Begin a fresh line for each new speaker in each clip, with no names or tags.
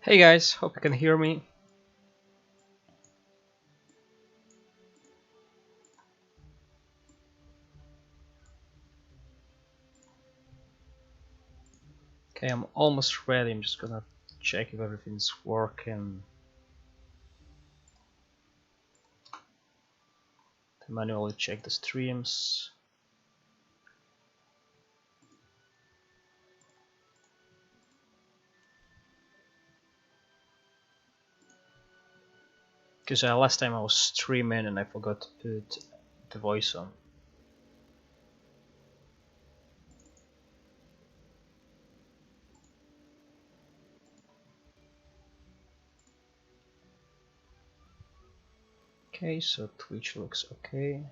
Hey guys, hope you can hear me. Okay, I'm almost ready. I'm just gonna check if everything's working. To manually check the streams. Because last time I was streaming and I forgot to put the voice on. Okay, so Twitch looks okay.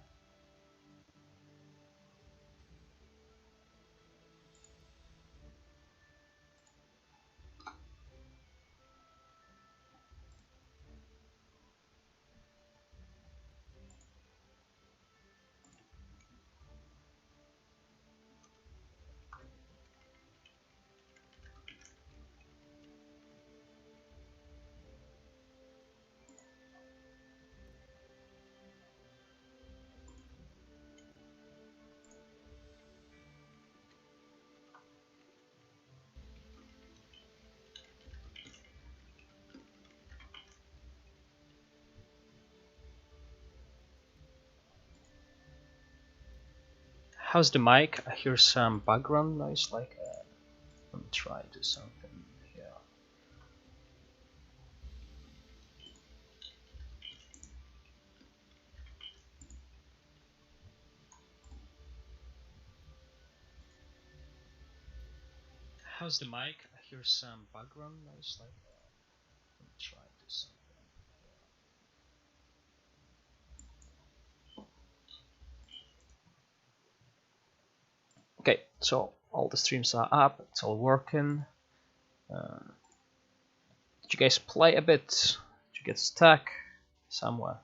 How's the mic? I hear some background noise, like let me try to do something here. How's the mic? I hear some background noise, like let me try to do something. Okay, so all the streams are up, it's all working. Did you guys play a bit? Did you get stuck somewhere?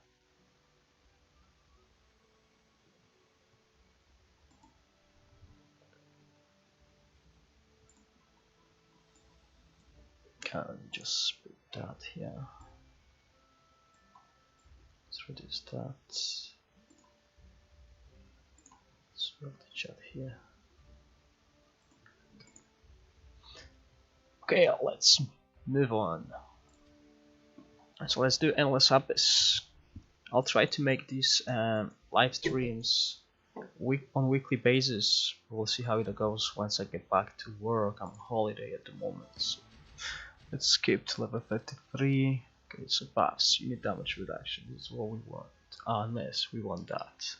Can I just put that here? Let's reduce that. Let's work the chat here. Okay, let's move on. So let's do endless abyss. I'll try to make these live streams on weekly basis. We'll see how it goes once I get back to work. I'm on holiday at the moment. So let's skip to level 33. Okay, so buffs, unit damage reduction. This is what we want. Ah, yes, we want that.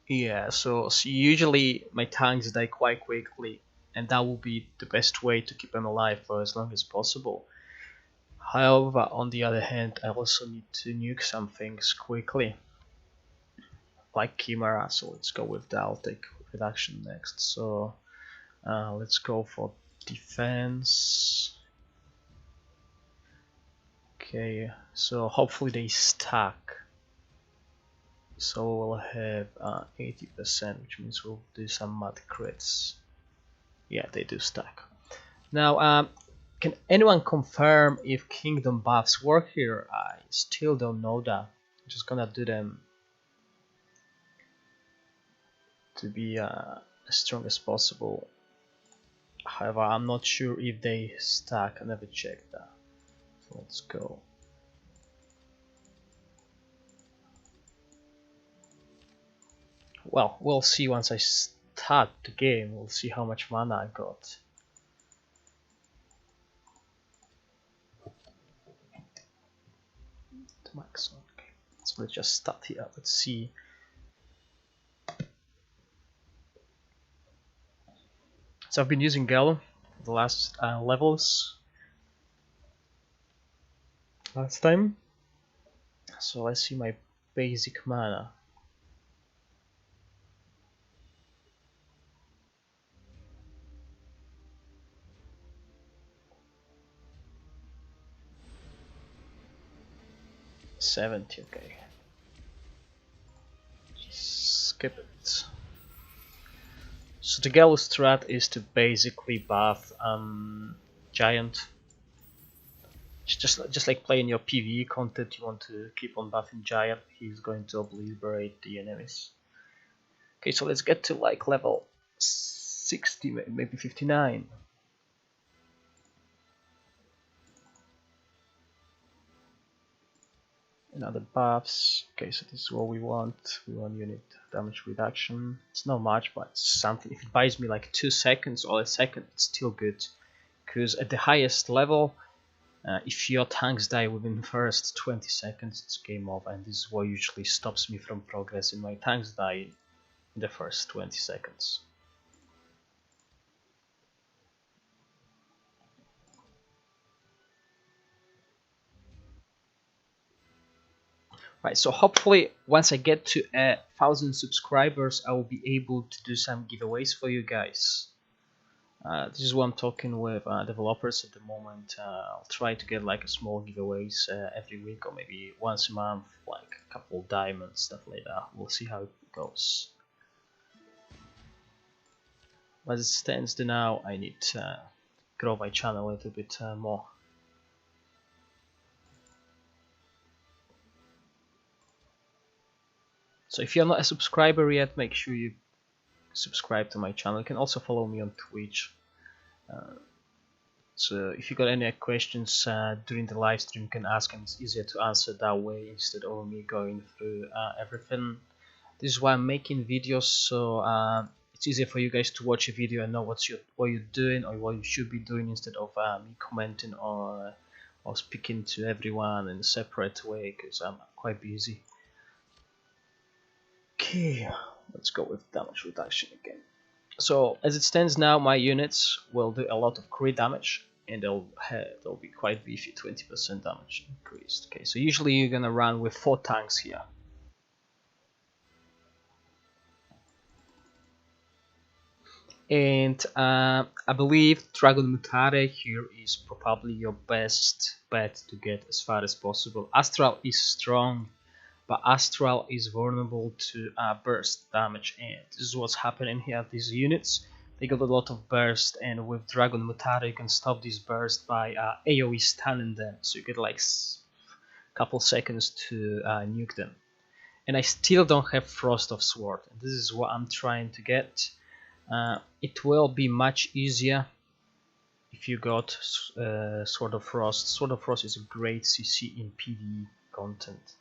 Yeah, so usually my tanks die quite quickly, and that will be the best way to keep them alive for as long as possible. However, on the other hand, I also need to nuke some things quickly, like Chimera, so let's go with the Altec reduction next. So let's go for defense. Okay, so hopefully they stack. So we'll have 80%, which means we'll do some mud crits. Yeah, they do stack. Now, can anyone confirm if kingdom buffs work here? I still don't know that. I'm just gonna do them to be as strong as possible. However, I'm not sure if they stack. I never checked that. So let's go. Well, we'll see once I start the game. We'll see how much mana I got. The max one. Okay. So let's just start here. Let's see. So I've been using Gale for the last levels. Last time. So let's see my basic mana. $70, okay. Just skip it. So the Gallo strat is to basically buff Giant. Just like playing your PvE content, you want to keep on buffing Giant. He's going to obliterate the enemies. Okay, so let's get to like level 60, maybe 59. Another buffs. Okay, so this is what we want. We want unit damage reduction. It's not much, but it's something. If it buys me like 2 seconds or a second, it's still good. Because at the highest level, if your tanks die within the first 20 seconds, it's game over, and this is what usually stops me from progressing. My tanks die in the first 20 seconds. Right, so hopefully once I get to 1,000 subscribers, I will be able to do some giveaways for you guys. This is what I'm talking with developers at the moment. I'll try to get like a small giveaways every week or maybe once a month, like a couple diamonds, stuff like that. We'll see how it goes. As it stands now, I need to grow my channel a little bit more. So if you're not a subscriber yet, make sure you subscribe to my channel. You can also follow me on Twitch. So if you got any questions during the live stream, you can ask, and it's easier to answer that way instead of me going through everything. This is why I'm making videos, so it's easier for you guys to watch a video and know what you're doing or what you should be doing, instead of me commenting or speaking to everyone in a separate way, because I'm quite busy. Okay, let's go with damage reduction again. So as it stands now, my units will do a lot of crit damage, and they'll be quite beefy, 20% damage increased. Okay, so usually you're gonna run with 4 tanks here. And I believe Dragon Mutare here is probably your best bet to get as far as possible. Astral is strong, but Astral is vulnerable to burst damage, and this is what's happening here. These units, they got a lot of burst, and with Dragon Mutare you can stop this burst by AoE stunning them, so you get like a couple seconds to nuke them. And I still don't have Frost of Sword, and this is what I'm trying to get. It will be much easier if you got Sword of Frost. Sword of Frost is a great CC in PvE content.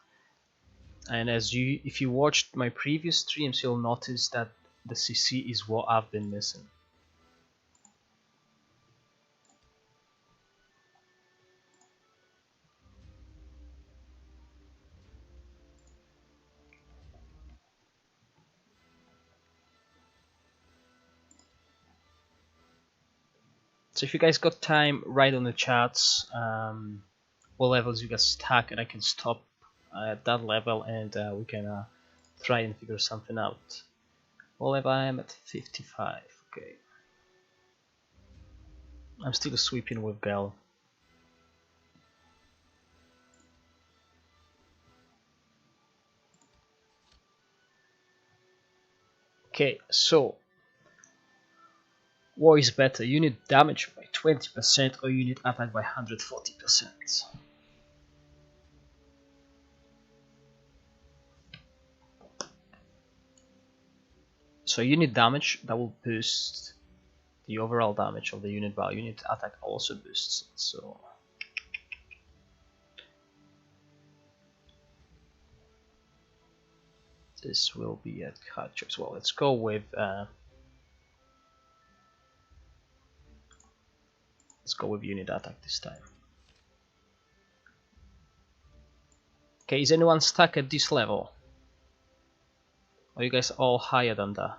And if you watched my previous streams, you'll notice that the CC is what I've been missing. So if you guys got time, write on the chats what levels you got stuck, and I can stop at that level, and we can try and figure something out. What level I am at? 55. Okay. I'm still sweeping with Gal. Okay, so what is better, unit damage by 20% or unit attack by 140%? So unit damage, that will boost the overall damage of the unit, while unit attack also boosts it. So this will be a hard choice. Well, let's go with unit attack this time. Okay, is anyone stuck at this level? Are you guys all higher than that?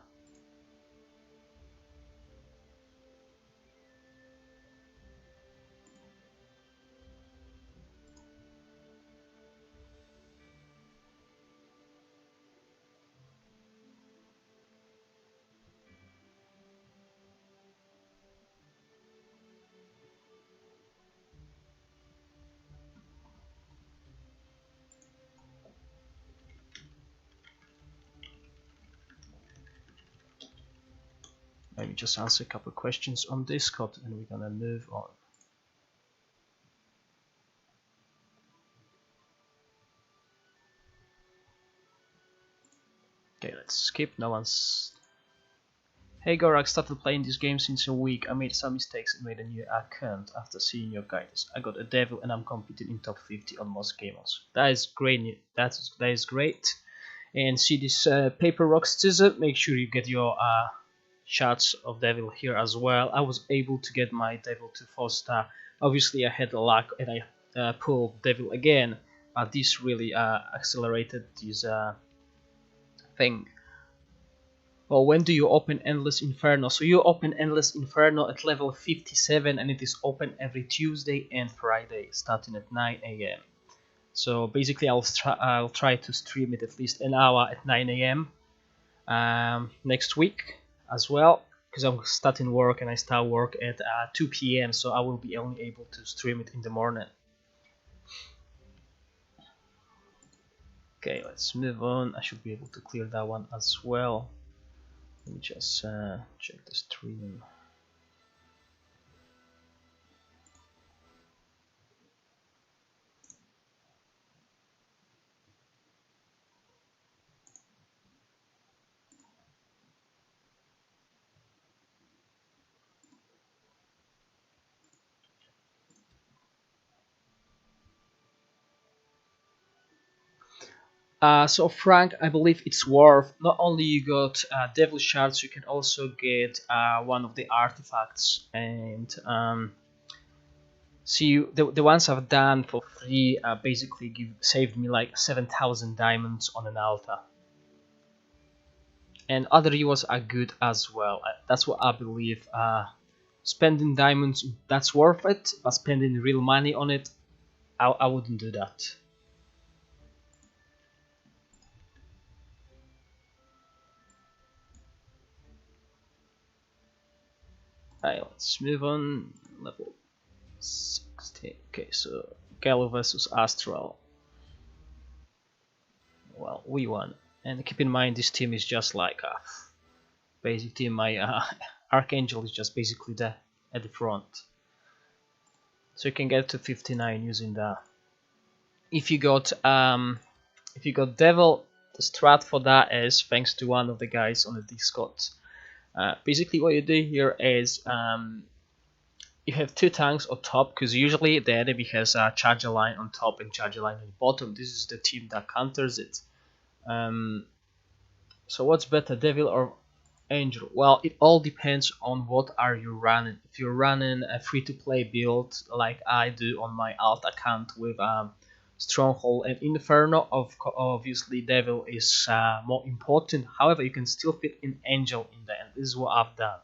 Maybe just answer a couple of questions on Discord and we're gonna move on. Okay, let's skip. No one's. Hey Gorak, started playing this game since a week. I made some mistakes and made a new account after seeing your guidance. I got a devil and I'm competing in top 50 on most gamers. That is great. That is great. And see this paper rock scissor. Make sure you get your shards of devil here as well. I was able to get my devil to 4-star. Obviously I had luck and I pulled devil again, but this really accelerated this thing. Well, when do you open Endless Inferno? So you open Endless Inferno at level 57 and it is open every Tuesday and Friday starting at 9 AM. So basically I'll try to stream it at least an hour at 9 AM next week as well, because I'm starting work and I start work at 2 PM, so I will be only able to stream it in the morning. Okay, let's move on. I should be able to clear that one as well. Let me just check the stream. So Frank, I believe it's worth. Not only you got devil shards, you can also get one of the artifacts. And see, the ones I've done for free basically saved me like 7,000 diamonds on an altar. And other rewards are good as well. That's what I believe. Spending diamonds, that's worth it, but spending real money on it, I wouldn't do that. Alright, let's move on. Level 16. Okay, so Gallo versus Astral. Well, we won. And keep in mind, this team is just like a basic team. My Archangel is just basically there at the front. So you can get to 59 using that. If you got Devil, the strat for that is thanks to one of the guys on the Discord. Basically what you do here is you have two tanks on top, because usually the enemy has a charger line on top and charger line on the bottom. This is the team that counters it. So what's better, Devil or Angel? Well, it all depends on what are you running. If you're running a free-to-play build like I do on my alt account with Stronghold and Inferno, obviously Devil is more important. However, you can still fit in Angel in there, and this is what I've done.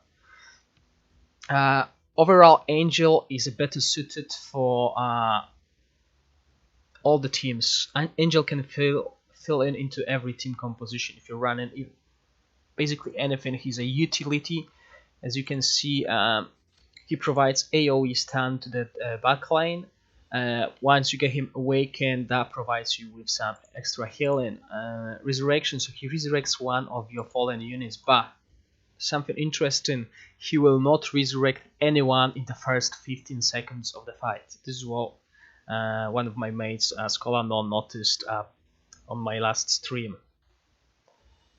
Overall, Angel is better suited for all the teams. Angel can fill into every team composition. If you're running basically anything, he's a utility. As you can see, he provides AoE stun to the backline. Once you get him awakened, that provides you with some extra healing. Resurrection, so he resurrects one of your fallen units, but something interesting, he will not resurrect anyone in the first 15 seconds of the fight. This is what one of my mates, Scholar Non, noticed on my last stream.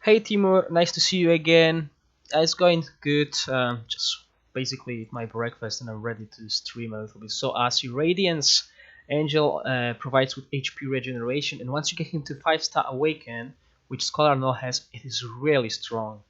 Hey Timur, nice to see you again. It's going good. Just basically eat my breakfast and I'm ready to stream a little bit. So as your Radiance, Angel provides with HP regeneration, and once you get him to 5-star awaken, which Scholar No has, it is really strong.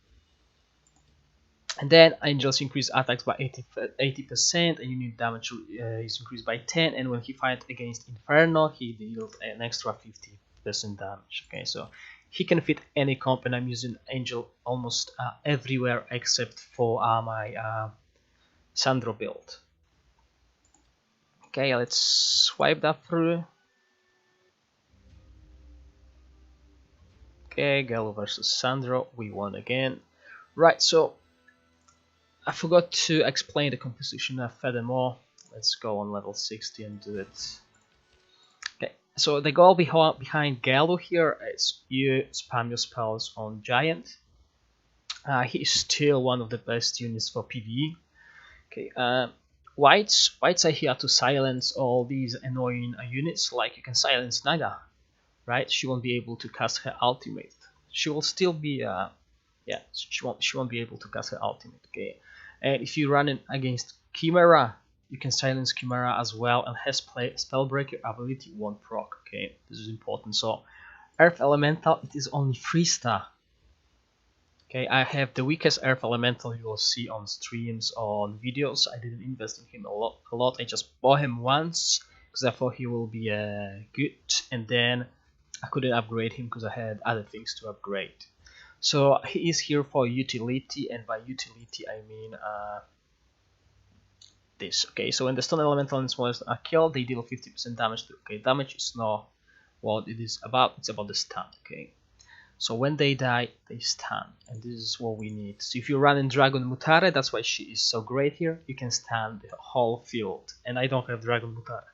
And then Angels increase attacks by 80%, and unit damage is increased by 10. And when he fights against Inferno, he deals an extra 50% damage. Okay, so he can fit any comp, and I'm using Angel almost everywhere except for my Sandro build. Okay, let's swipe that through. Okay, Gallo versus Sandro, we won again. Right, so I forgot to explain the composition furthermore. Let's go on level 60 and do it. Okay, so the goal behind Gallo here is you spam your spells on Giant. He's still one of the best units for PvE. Okay, whites are here to silence all these annoying units. Like you can silence Naga, right? She won't be able to cast her ultimate. She will still be yeah, she won't be able to cast her ultimate. Okay, and if you run in against Chimera, you can silence Chimera as well, and her spellbreaker ability won't proc. Okay, this is important. So Earth Elemental, it is only 3-star. Okay, I have the weakest Earth Elemental you will see on streams or on videos. I didn't invest in him a lot. I just bought him once because I thought he will be good, and then I couldn't upgrade him because I had other things to upgrade. So he is here for utility, and by utility I mean this. Okay, so when the stone elemental and smallest are killed, they deal 50% damage to. Okay, damage is not what it is about. It's about the stun. Okay. So when they die, they stun, and this is what we need. So if you run in Dragon Mutare, that's why she is so great here. You can stun the whole field, and I don't have Dragon Mutare,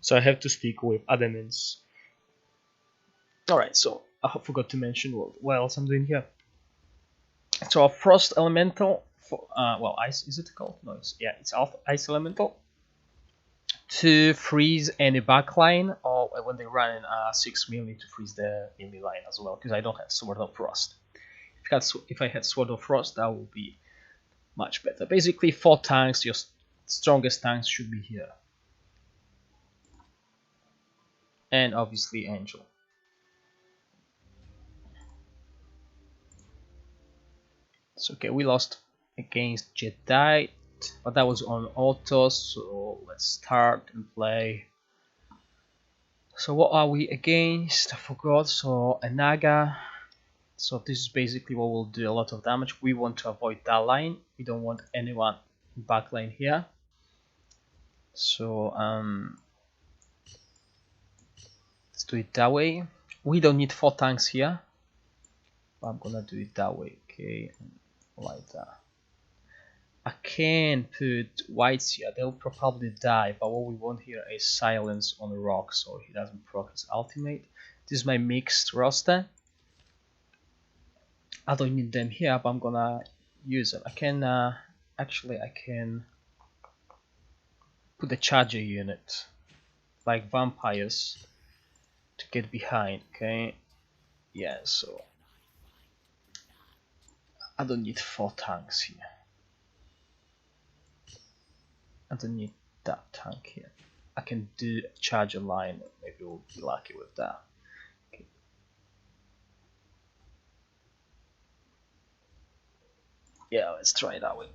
so I have to stick with Adamants. Alright, so I forgot to mention what else I'm doing here. So a Frost Elemental, for, well, Ice, is it called? No, it's Ice Elemental. To freeze any backline, or when they run in 6 melee to freeze the melee line as well, because I don't have Sword of Frost. If I had Sword of Frost, that would be much better. Basically, 4 tanks, your strongest tanks should be here. And obviously Angel. So okay, we lost against Jedi, but that was on auto, so let's start and play. So what are we against? I forgot. So a Naga. So this is basically what will do a lot of damage. We want to avoid that line. We don't want anyone in backline here. So let's do it that way. We don't need 4 tanks here. I'm gonna do it that way. Okay, like that. I can put whites here, they'll probably die, but what we want here is silence on the rock so he doesn't proc his ultimate. This is my mixed roster. I don't need them here, but I'm gonna use them. I can actually I can put the charger unit like vampires to get behind. Okay, yeah, so I don't need 4 tanks here. I don't need that tank here. I can do a charger line, maybe we'll be lucky with that. Okay. Yeah, let's try it that way.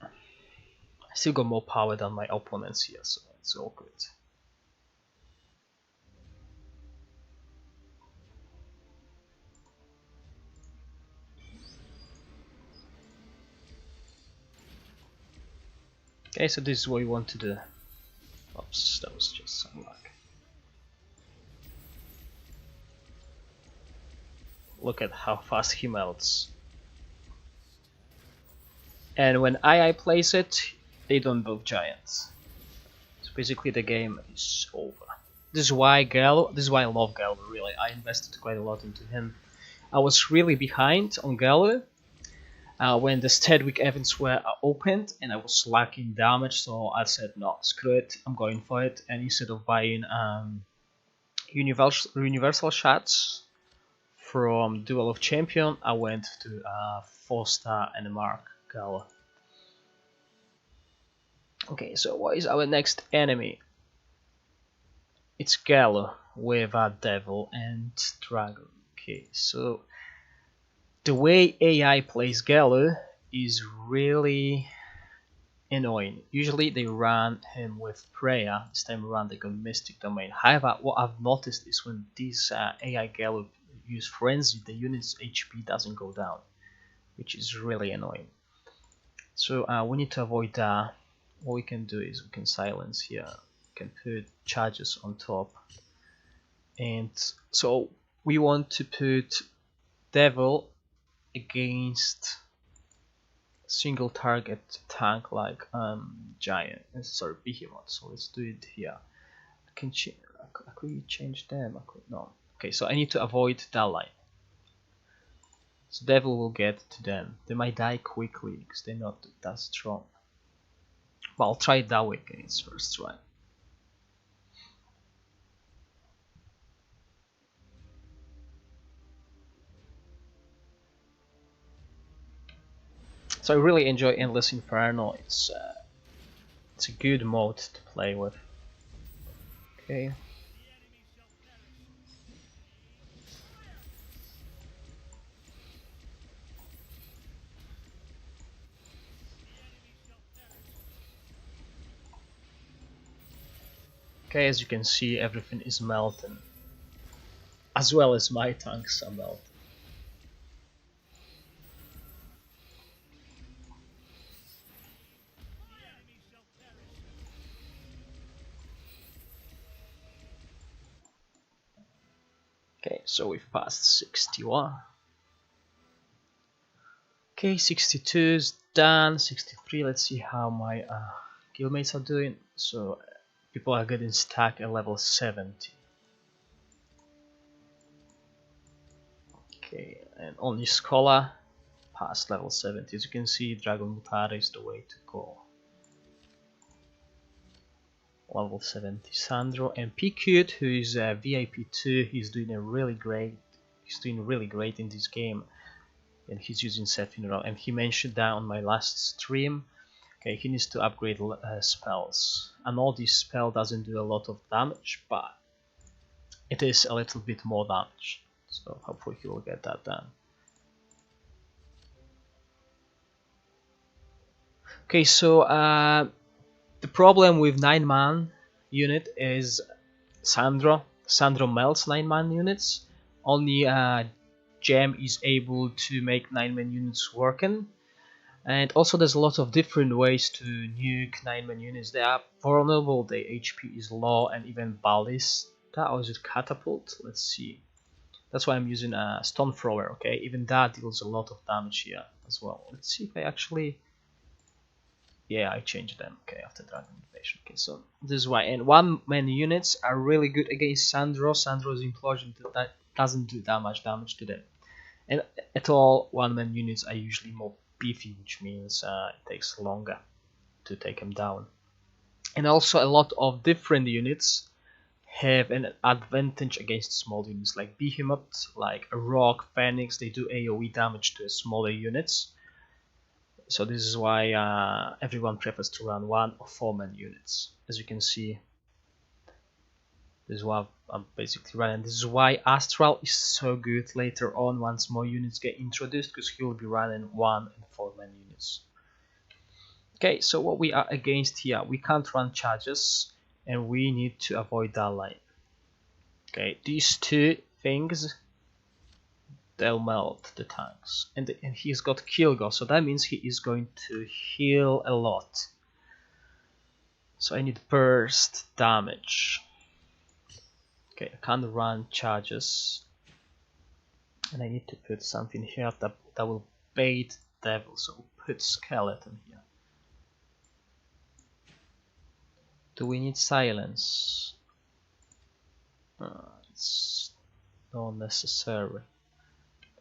I still got more power than my opponents here, so it's all good. Okay, so this is what we want to do. Oops, that was just some luck. Look at how fast he melts. And when II plays it, they don't build giants. So basically the game is over. This is why I love Gallo, really. I invested quite a lot into him. I was really behind on Gallo when the Steadwick events were opened, and I was lacking damage, so I said no, screw it, I'm going for it. And instead of buying universal shots from Duel of Champion, I went to 4-star and Mark Gallo. Okay, so what is our next enemy? It's Gallo with a Devil and Dragon. Okay, so the way AI plays Gallo is really annoying. Usually they run him with Prayer. This time around they go Mystic Domain. However, what I've noticed is when these AI Gallo use Frenzy, the unit's HP doesn't go down, which is really annoying. So we need to avoid that. What we can do is we can silence here. We can put charges on top. And so we want to put Devil against single target tank like Behemoth. So let's do it here. I could change them. No. Okay, so I need to avoid that line. So Devil will get to them. They might die quickly because they're not that strong. But I'll try it that way against first try. So I really enjoy Endless Inferno. It's a good mode to play with. Okay. Okay, as you can see, everything is melting, as well as my tanks are melting. Okay, so we've passed 61. Okay, 62 is done. 63. Let's see how my guildmates are doing. So people are getting stack at level 70. Okay, and only Scholar past level 70. As you can see, Dragon Mutare is the way to go. Level 70 Sandro, and Picute, who is a VIP 2, he's doing really great in this game, and he's using Set Funeral, and he mentioned that on my last stream. Okay, he needs to upgrade spells. I know this spell doesn't do a lot of damage, but it is a little bit more damage, so hopefully he will get that done. Okay, so the problem with 9-man unit is Sandro melts 9-man units. Only Gem is able to make 9-man units working. And also there's a lot of different ways to nuke 9-man units. They are vulnerable, their HP is low, and even ballista, or is it catapult? Let's see. That's why I'm using a stone thrower, okay? Even that deals a lot of damage here as well. Let's see if I actually... Yeah, I changed them, okay, after Dragon Invasion. Okay, so this is why. And 1-man units are really good against Sandro. Sandro's implosion that doesn't do that much damage to them. And at all, 1-man units are usually more beefy, which means it takes longer to take them down. And also a lot of different units have an advantage against small units, like Behemoth, like a Rock, Phoenix. They do AoE damage to smaller units. So this is why everyone prefers to run 1 or 4-man units. As you can see, this is what I'm basically running. This is why Astral is so good later on once more units get introduced, because he will be running 1 and 4-man units. Okay, so what we are against here, we can't run charges, and we need to avoid that line. Okay, these two things, they'll melt the tanks, and he's got Kilgo, so that means he is going to heal a lot. So I need burst damage. Okay, I can't run charges, and I need to put something here that will bait Devil, so put Skeleton here. Do we need silence? It's not necessary.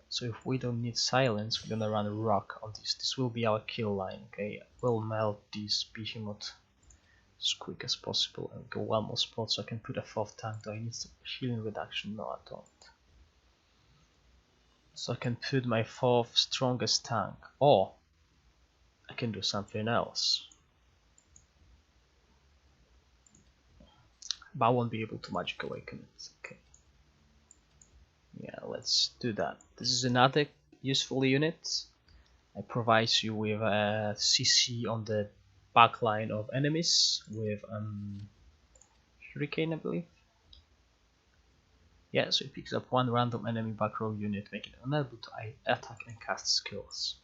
So if we don't need silence, we're gonna run a Rock on this. This will be our kill line, okay? We'll melt this Behemoth as quick as possible and go 1 more spot so I can put a 4th tank. Do I need some healing reduction? No, I don't. So I can put my 4th strongest tank, or I can do something else. But I won't be able to magic awaken it. Okay. Yeah, let's do that. This is another useful unit. It provides you with a CC on the back line of enemies with Hurricane, I believe. Yeah, so it picks up 1 random enemy back row unit, making it unable to attack and cast skills.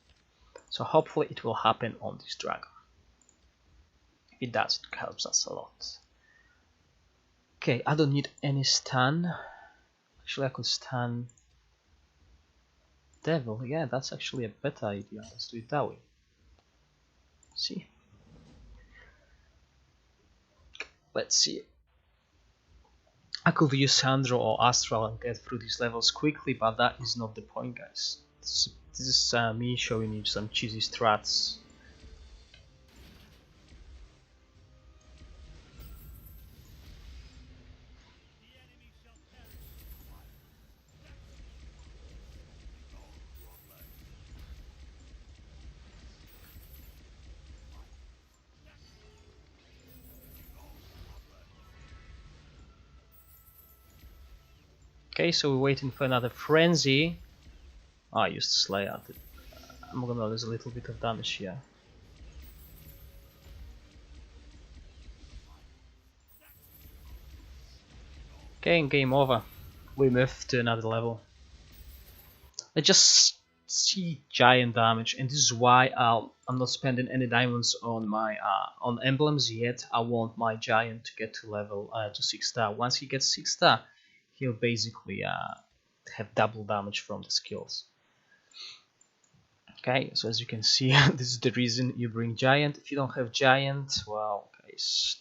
So hopefully it will happen on this dragon. If it does, it helps us a lot. Okay, I don't need any stun. Actually, I could stun Devil. Yeah, that's actually a better idea. Let's do it that way. See? Let's see. I could use Sandro or Astral and get through these levels quickly, but that is not the point, guys. This is me showing you some cheesy strats. Okay, so we're waiting for another frenzy. Oh, I used Slayer. I'm gonna lose a little bit of damage here. Okay, and game over. We move to another level. I just see giant damage, and this is why I'm not spending any diamonds on my on emblems yet. I want my giant to get to level to 6-star. Once he gets 6-star, he'll basically have double damage from the skills. Okay, so as you can see, this is the reason you bring giant. If you don't have giant, well, guys,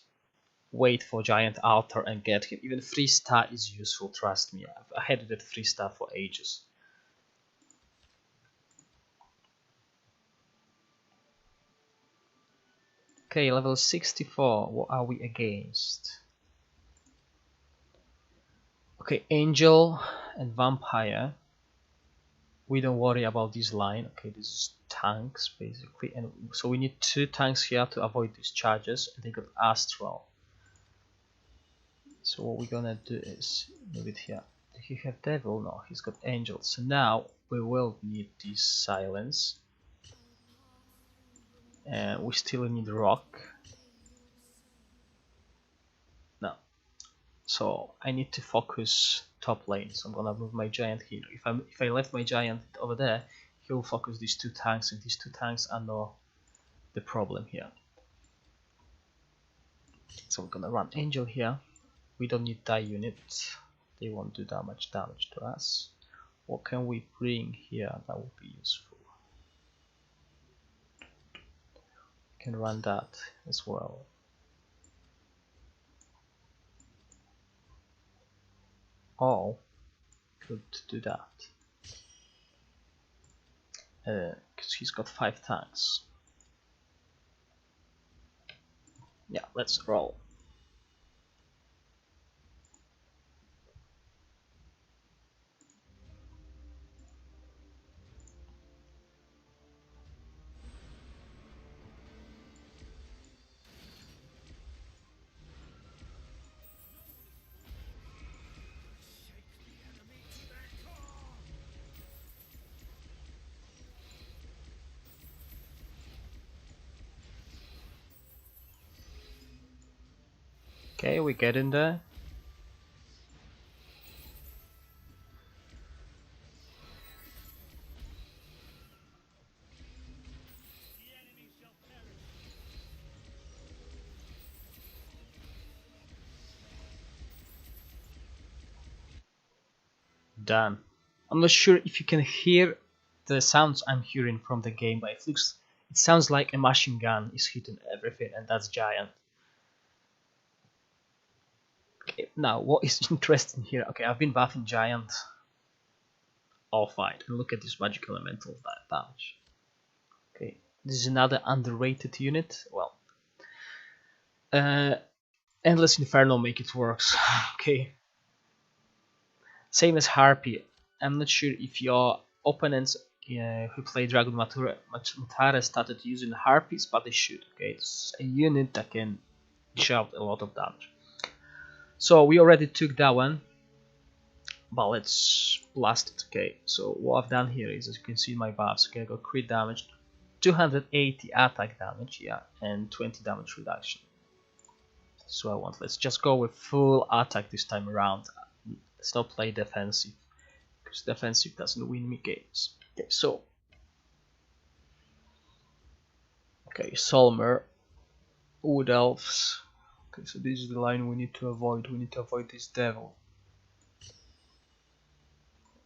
wait for giant altar and get him. Even 3-star is useful, trust me. I had it at 3-star for ages. Okay, level 64, what are we against? Okay, Angel and Vampire. We don't worry about this line. Okay, this is tanks basically, and so we need 2 tanks here to avoid these charges, and they got Astral. So what we're gonna do is move it here. Did he have Devil? No, he's got Angel. So now we will need this Silence. And we still need Rock. No. So I need to focus top lane. So I'm gonna move my giant here. If I left my giant over there, he'll focus these 2 tanks, and these 2 tanks are not the problem here. So we're gonna run Angel here. We don't need die units. They won't do that much damage to us. What can we bring here that would be useful? We can run that as well. Oh, could do that. Because he's got 5 tanks. Yeah, let's roll. Okay, we get in there. Done. I'm not sure if you can hear the sounds I'm hearing from the game, but it sounds like a machine gun is hitting everything, and that's giant. Okay, now what is interesting here? Okay, I've been buffing giant all fight, and look at this magic elemental damage. Okay, this is another underrated unit. Well, Endless Inferno make it works. Okay, same as Harpy. I'm not sure if your opponents who play Dragon Matara started using Harpies, but they should. Okay, it's a unit that can dish out a lot of damage. So we already took that one, but let's blast it. Okay, so what I've done here is, as you can see in my buffs, okay, I got crit damage, 280 attack damage, yeah, and 20 damage reduction. So let's just go with full attack this time around. Let's not play defensive, because defensive doesn't win me games. Okay, so Solmer, Wood Elves. Okay, so this is the line we need to avoid. We need to avoid this devil.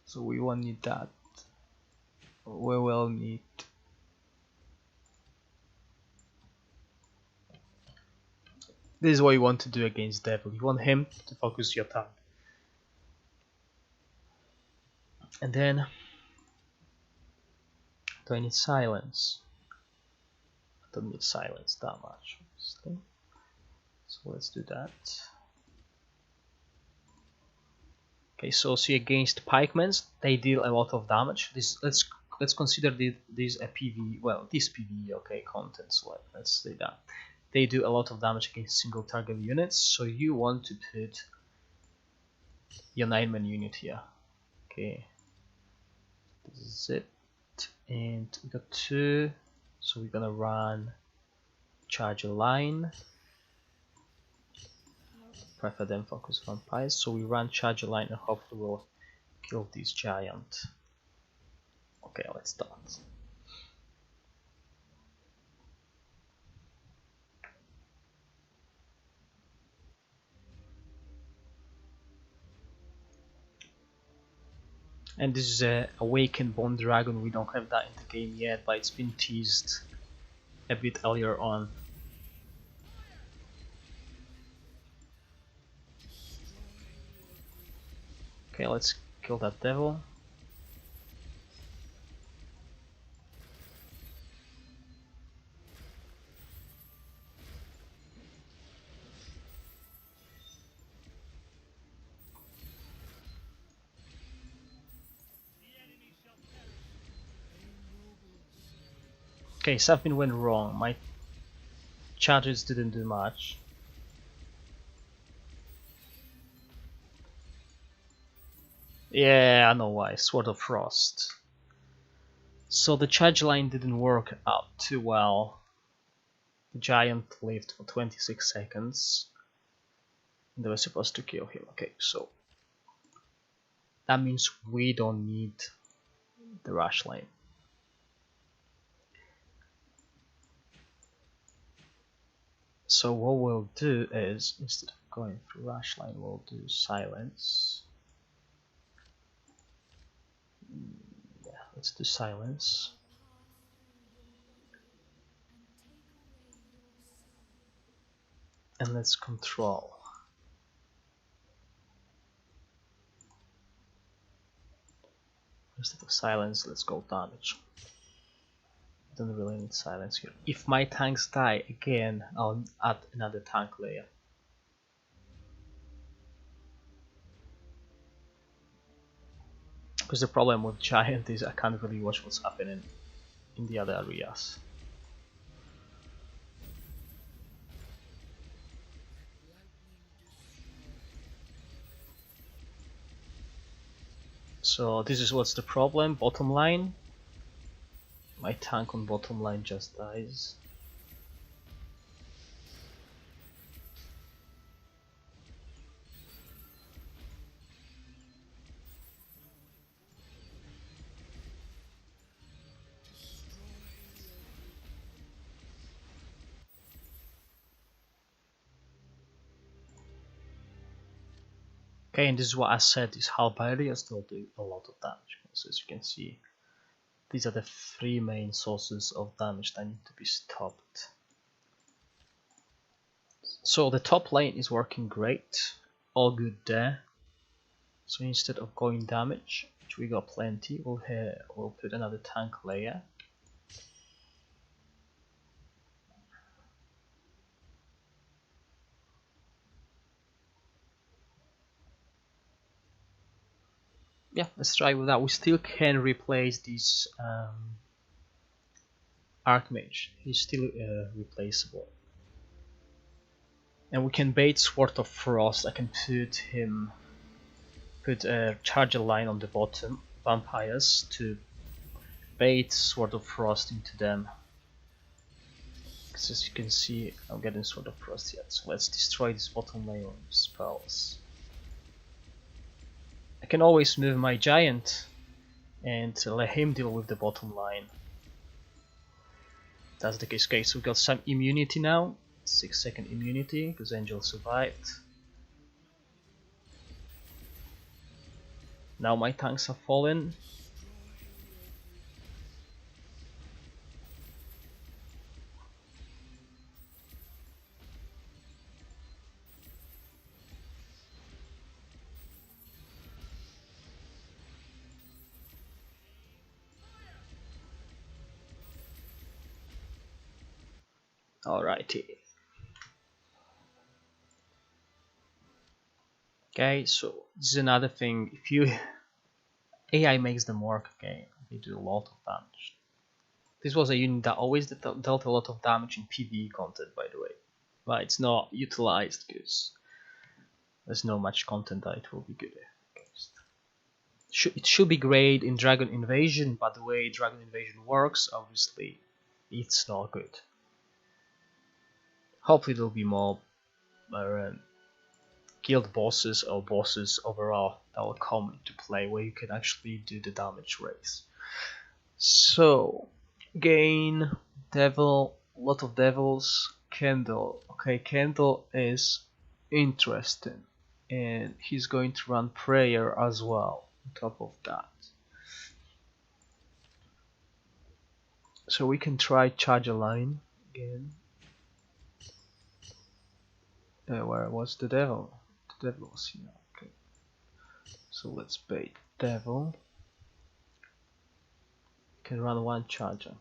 So we won't need that. We will need this is what you want to do against devil. You want him to focus your time. And then Do I need silence? I don't need silence that much, obviously. So let's do that. Okay, so see, against pikemen, they deal a lot of damage. Let's consider this a PvE. Well, this PvE, okay, content. So let's say that they do a lot of damage against single target units. So you want to put your 9-man unit here. Okay, this is it, and we got 2. So we're gonna run charge a line. Prefer them focus vampires. So we run charge a line and hopefully we'll kill this giant. Okay, let's start. And this is a awakened bone dragon. We don't have that in the game yet, but it's been teased a bit earlier on. Okay, let's kill that devil. Okay, something went wrong. My charges didn't do much. Yeah, I know why. Sword of Frost. So the charge line didn't work out too well. The giant lived for 26 seconds. And they were supposed to kill him. Okay, so that means we don't need the rush line. So what we'll do is, instead of going through rush line, we'll do silence. Yeah, let's do silence. And let's control. Instead of silence, let's go damage. Don't really need silence here. If my tanks die again, I'll add another tank layer. Because the problem with giant is I can't really watch what's happening in the other areas. So this is what's the problem. Bottom line, my tank on bottom line just dies. Okay, and this is what I said, these halberdiers still do a lot of damage. So as you can see, these are the 3 main sources of damage that need to be stopped. So the top lane is working great, all good there. So instead of going damage, which we got plenty, we'll put another tank layer. Yeah, let's try with that. We still can replace this Archmage. He's still replaceable. And we can bait Sword of Frost. I can put a charger line on the bottom, vampires, to bait Sword of Frost into them. Because as you can see, I'm getting Sword of Frost yet. So let's destroy this bottom lane with spells. I can always move my giant and let him deal with the bottom line. That's the case. Okay, so we got some immunity now. 6-second immunity because Angel survived. Now my tanks have fallen. Alrighty. Okay, so this is another thing. If you AI makes them work, okay, they do a lot of damage. This was a unit that always dealt a lot of damage in PvE content, by the way, but it's not utilized because there's no much content that it will be good against. It should be great in Dragon Invasion, but the way Dragon Invasion works, obviously, it's not good. Hopefully there'll be more guild bosses or bosses overall that will come into play where you can actually do the damage race. So, gain, devil, lot of devils, candle. Okay, candle is interesting, and he's going to run prayer as well on top of that. So we can try charge a line again. Where was the devil? The devil was here. Okay. So let's bait devil. Can run one charger.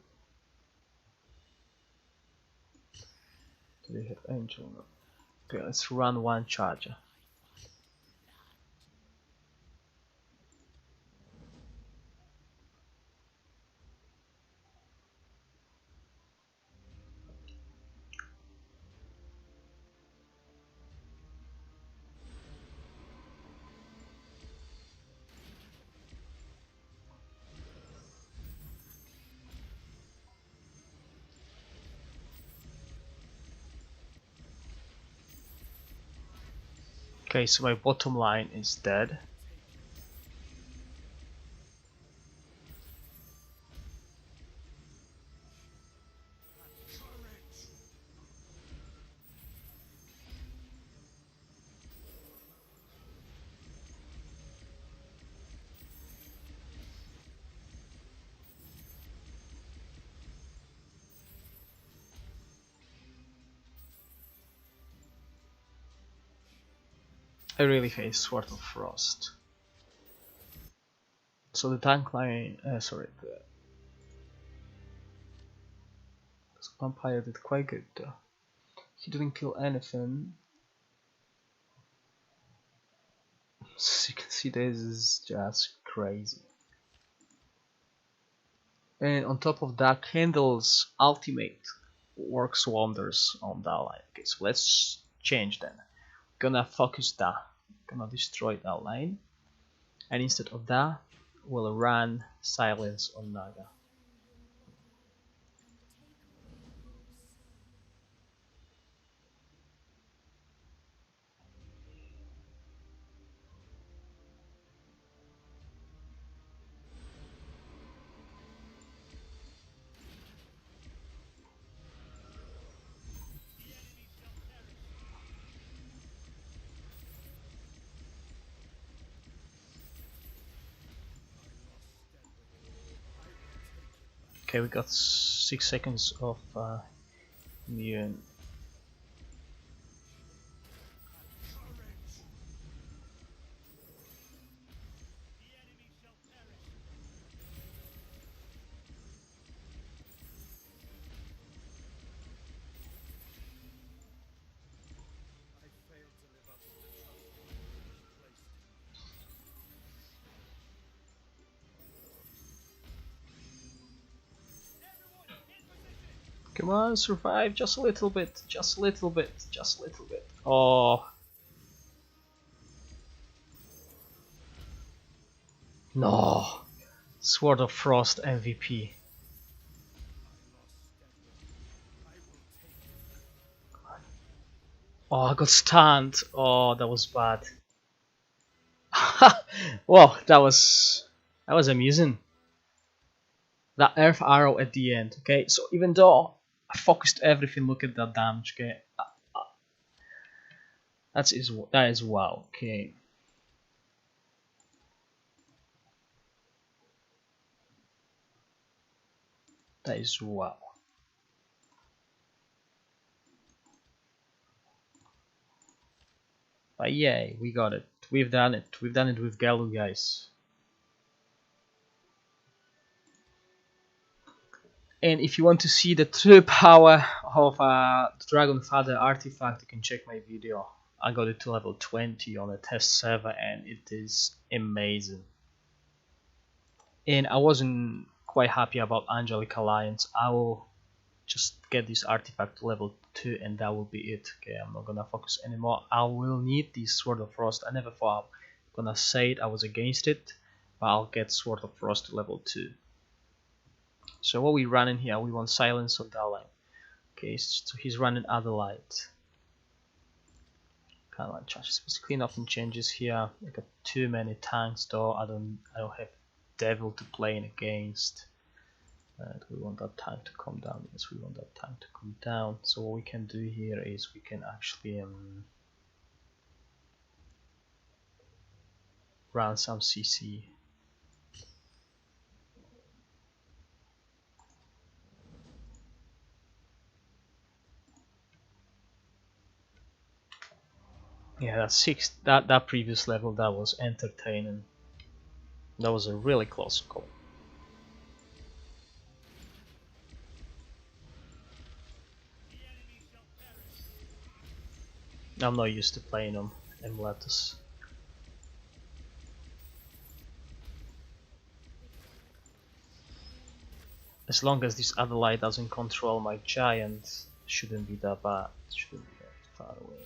Do they have angel? No. Okay, let's run one charger. Okay, so my bottom line is dead. I really hate Sword of Frost. So the tank line, the vampire did quite good though. He didn't kill anything. So you can see this is just crazy. And on top of that, Candle's ultimate works wonders on that line. Okay, so let's change then. Gonna focus that, gonna destroy that line, and instead of that we'll run silence on Naga. Okay, we got 6 seconds of immune. Come on, survive just a little bit, just a little bit, just a little bit. Oh. No. Sword of Frost MVP. Oh, I got stunned. Oh, that was bad. Whoa, that was amusing. That earth arrow at the end. Okay, so even though I focused everything, look at that damage. Okay, that is wow. Okay. That is wow. But yeah, we got it. We've done it. We've done it with Galu, guys. And if you want to see the true power of the Dragon Father artifact, you can check my video. I got it to level 20 on a test server and it is amazing. And I wasn't quite happy about Angelic Alliance. I will just get this artifact to level 2 and that will be it. Okay, I'm not gonna focus anymore. I will need this Sword of Frost. I never thought I'm gonna say it, I was against it, but I'll get Sword of Frost to level 2. So what we running here, we want Silence on Darling. Okay, so he's running Adelaide. Kind of like changes. Basically nothing changes here. I got too many tanks though. I don't have Devil to play in against. We want that tank to come down. Yes, we want that tank to come down. So what we can do here is we can actually run some CC. Yeah, that previous level, that was entertaining. That was a really close call. I'm not used to playing on emulators. As long as this Adelaide doesn't control my giant, shouldn't be that bad. Shouldn't be that far away.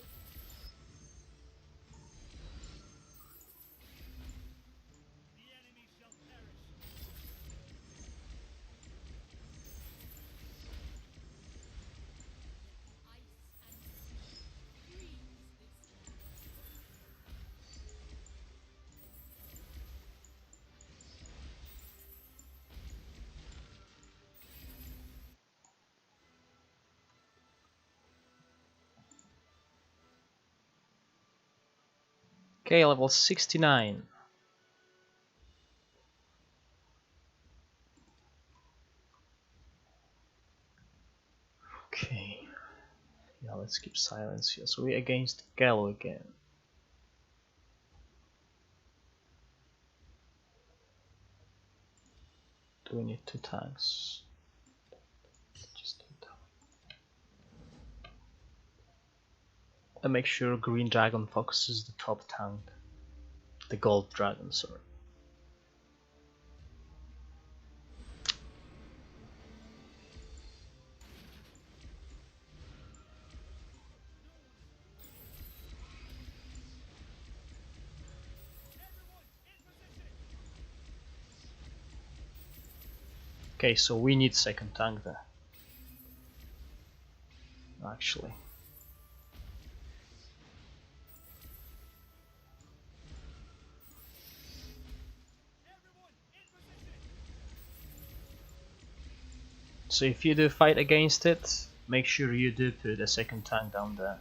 Okay, level 69. Okay. Yeah, let's keep silence here. So we're against Gallo again. Do we need 2 tanks? Just 2 tanks. And make sure Green Dragon focuses the top tank. The Gold Dragon, sorry. Okay, so we need second tank there. Actually. So if you do fight against it, make sure you do put a second tank down there.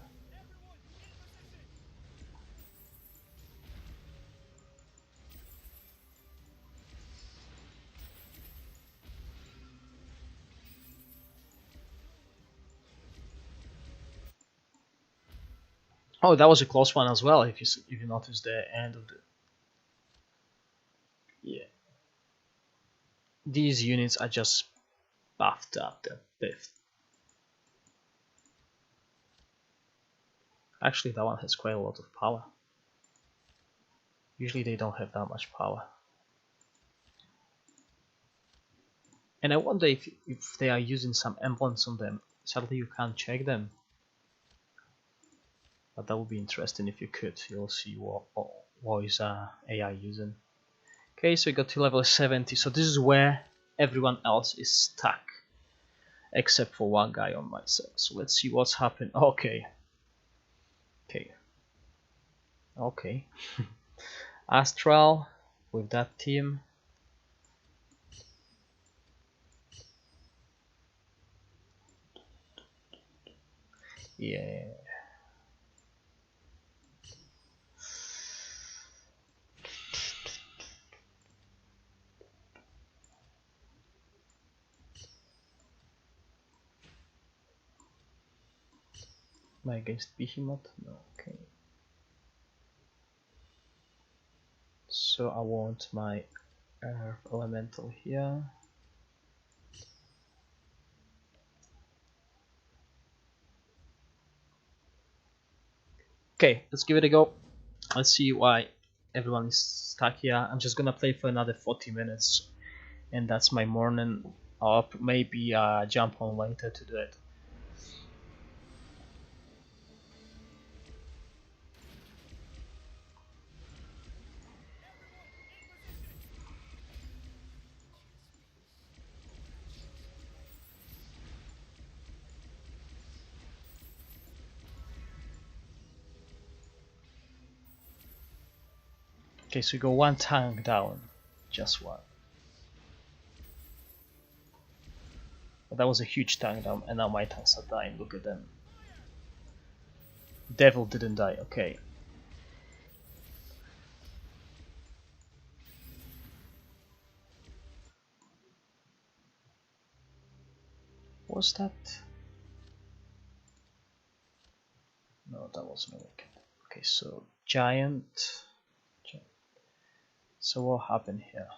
Oh, that was a close one as well. If you notice the end of the, yeah, these units are just buffed up. They're biffed. Actually, that one has quite a lot of power. Usually they don't have that much power. And I wonder if they are using some emblems on them. Sadly, you can't check them. But that would be interesting if you could. You'll see what is AI using. Okay, so we got to level 70. So this is where everyone else is stuck. Except for one guy on my side. So let's see what's happened. Okay. Okay. Okay. Astral with that team. Yeah. Am I against Behemoth? No, okay. So I want my Earth Elemental here. Okay, let's give it a go. Let's see why everyone is stuck here. I'm just gonna play for another 40 minutes, and that's my morning up. Maybe jump on later to do it. Okay, so we go one tank down, just one. But that was a huge tank down, and now my tanks are dying. Look at them. Devil didn't die. Okay. Was that? No, that wasn't a wicked. Okay, so giant. So what happened here?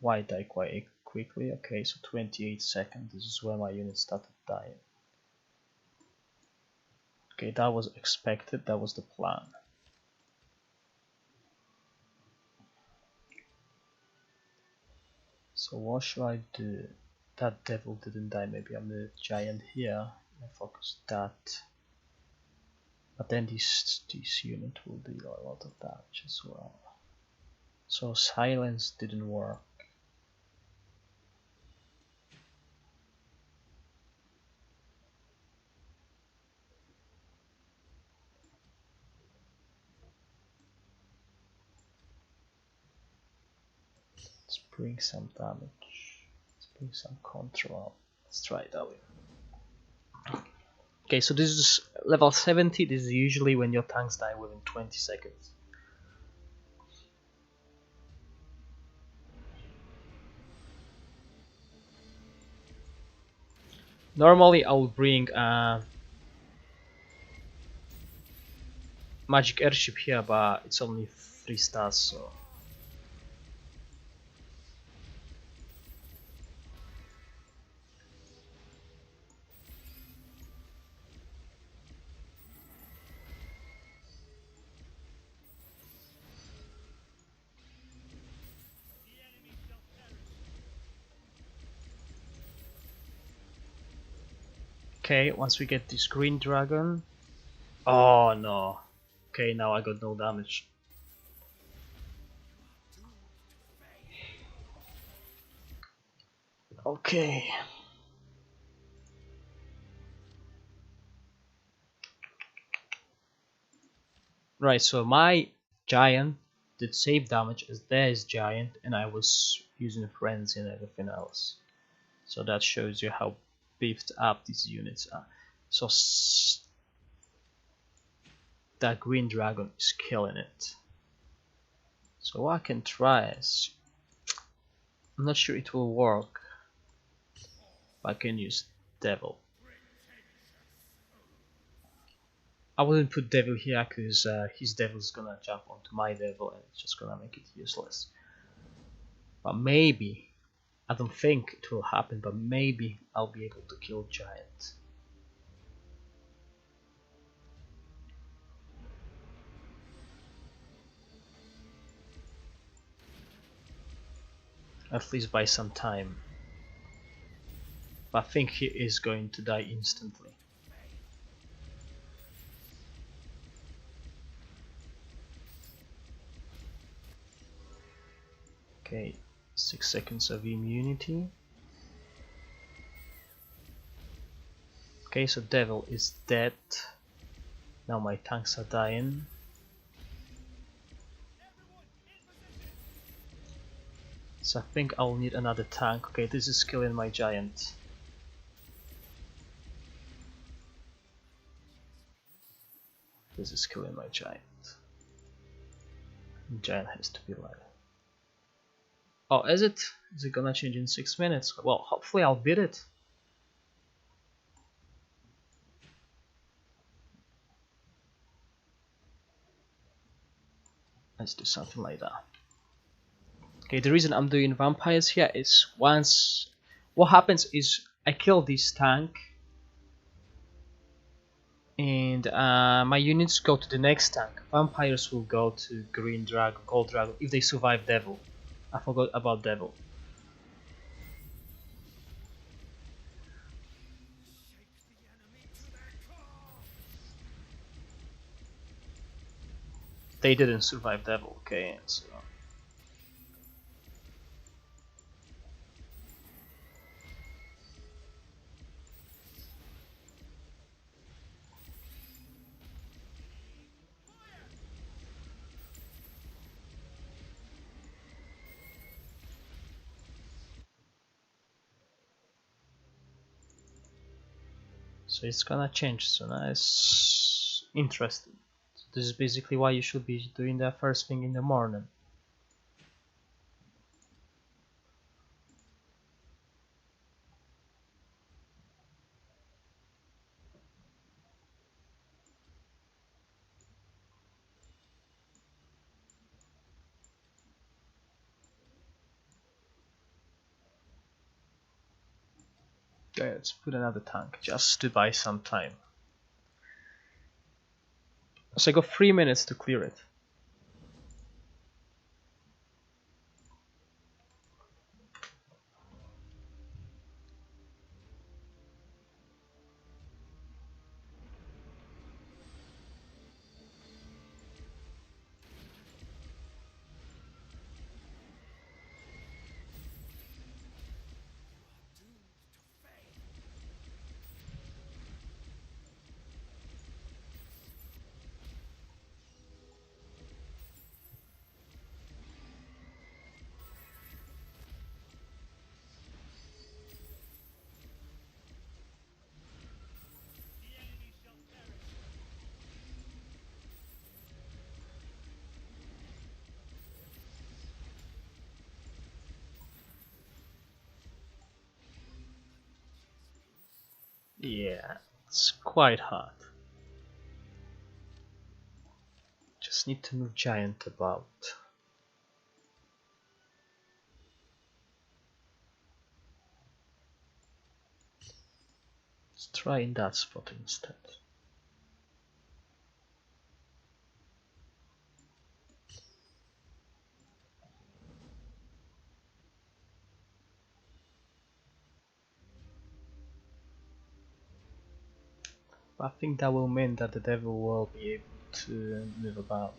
Why die quite quickly? Okay, so 28 seconds. This is where my unit started dying. Okay, that was expected. That was the plan. So what should I do? That devil didn't die. Maybe I'm the giant here. I focus that. But then this unit will deal a lot of damage as well. So silence didn't work. Let's bring some damage. Let's bring some control. Let's try it that way. Okay, so this is level 70. This is usually when your tanks die within 20 seconds. Normally I will bring magic airship here, but it's only 3 stars, so okay, once we get this green dragon. Oh no. Okay, now I got no damage. Okay. Right, so my giant did save damage as there is giant, and I was using frenzy and everything else. So that shows you how beefed up these units are. So that green dragon is killing it. So what I can try is, I'm not sure it will work, but I can use devil. I wouldn't put devil here because his devil is gonna jump onto my devil and it's just gonna make it useless. But maybe, I don't think it will happen, but maybe I'll be able to kill giant. At least by some time. But I think he is going to die instantly. Okay, 6 seconds of immunity. Okay, so devil is dead. Now my tanks are dying. So I think I'll need another tank. Okay, this is killing my giant. This is killing my giant. Giant has to be alive. Oh, is it? Is it gonna change in 6 minutes? Well, hopefully I'll beat it. Let's do something like that. Okay, the reason I'm doing vampires here is once... What happens is I kill this tank. and my units go to the next tank. Vampires will go to green dragon, gold dragon if they survive devil. I forgot about devil. They didn't survive devil, okay, so it's gonna change soon. It's interesting. So this is basically why you should be doing that first thing in the morning. Okay, let's put another tank just to buy some time. So I got 3 minutes to clear it. Yeah, it's quite hard. Just need to move giant about. Let's try in that spot instead. I think that will mean that the devil will be able to move about.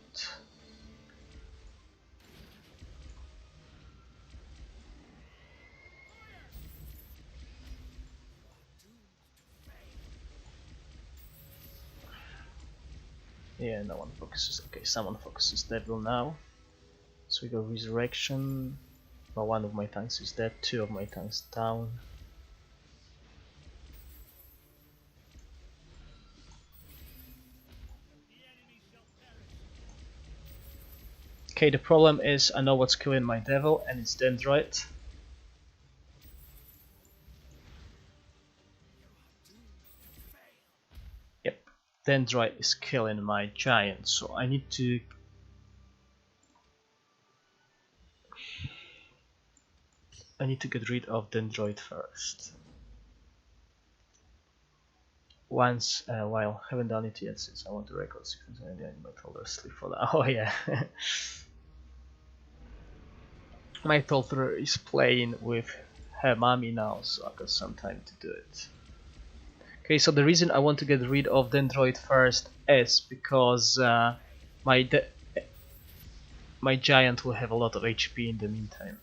Yeah, no one focuses. Okay, someone focuses devil now. So we go resurrection. Well, one of my tanks is dead, two of my tanks down. Okay, the problem is I know what's killing my devil, and it's Dendroid. Yep, Dendroid is killing my giant, so I need to get rid of Dendroid first. Once, while I haven't done it yet since I want to record sequence and then my toddler sleep for that. Oh yeah. My toddler is playing with her mommy now, so I've got some time to do it. Okay, so the reason I want to get rid of Dendroid first is because my giant will have a lot of HP in the meantime.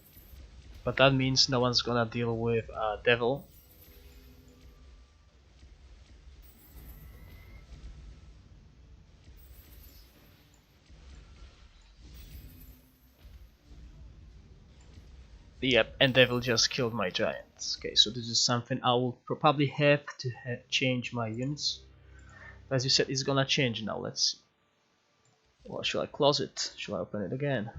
But that means no one's gonna deal with Devil. Yep, and Devil just killed my giants. Okay, so this is something I will probably have to change my units. As you said, it's gonna change now. Let's see. Well, should I close it? Should I open it again?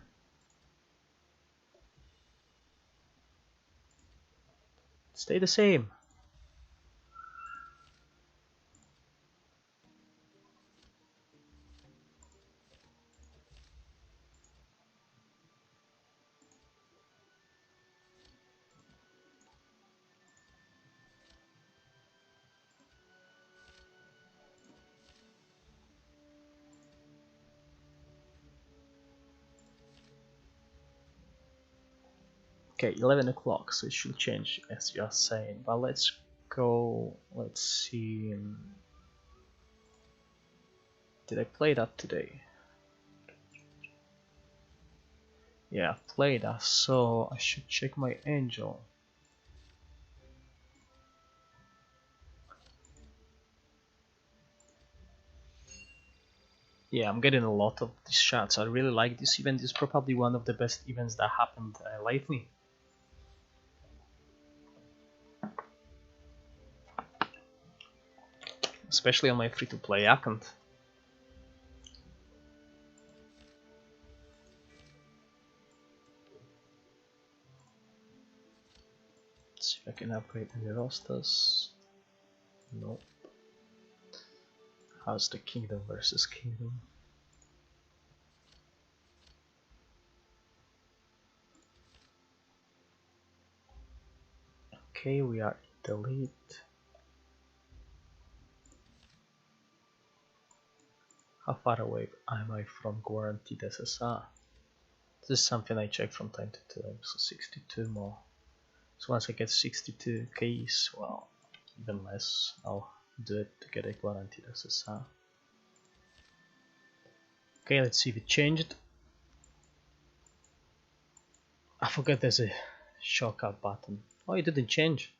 Stay the same. Okay, 11 o'clock, so it should change as you are saying. But let's go. Let's see. Did I play that today? Yeah, I played that, so I should check my angel. Yeah, I'm getting a lot of these shots. I really like this event. It's probably one of the best events that happened lately. Especially on my free-to-play account. Let's see if I can upgrade any rosters. No. How's the kingdom versus kingdom? Okay, we are in the lead. How far away am I from guaranteed SSR? This is something I check from time to time, so 62 more. So once I get 62 keys, well, even less, I'll do it to get a guaranteed SSR. Okay, let's see if it changed. I forgot there's a shortcut button. Oh, it didn't change.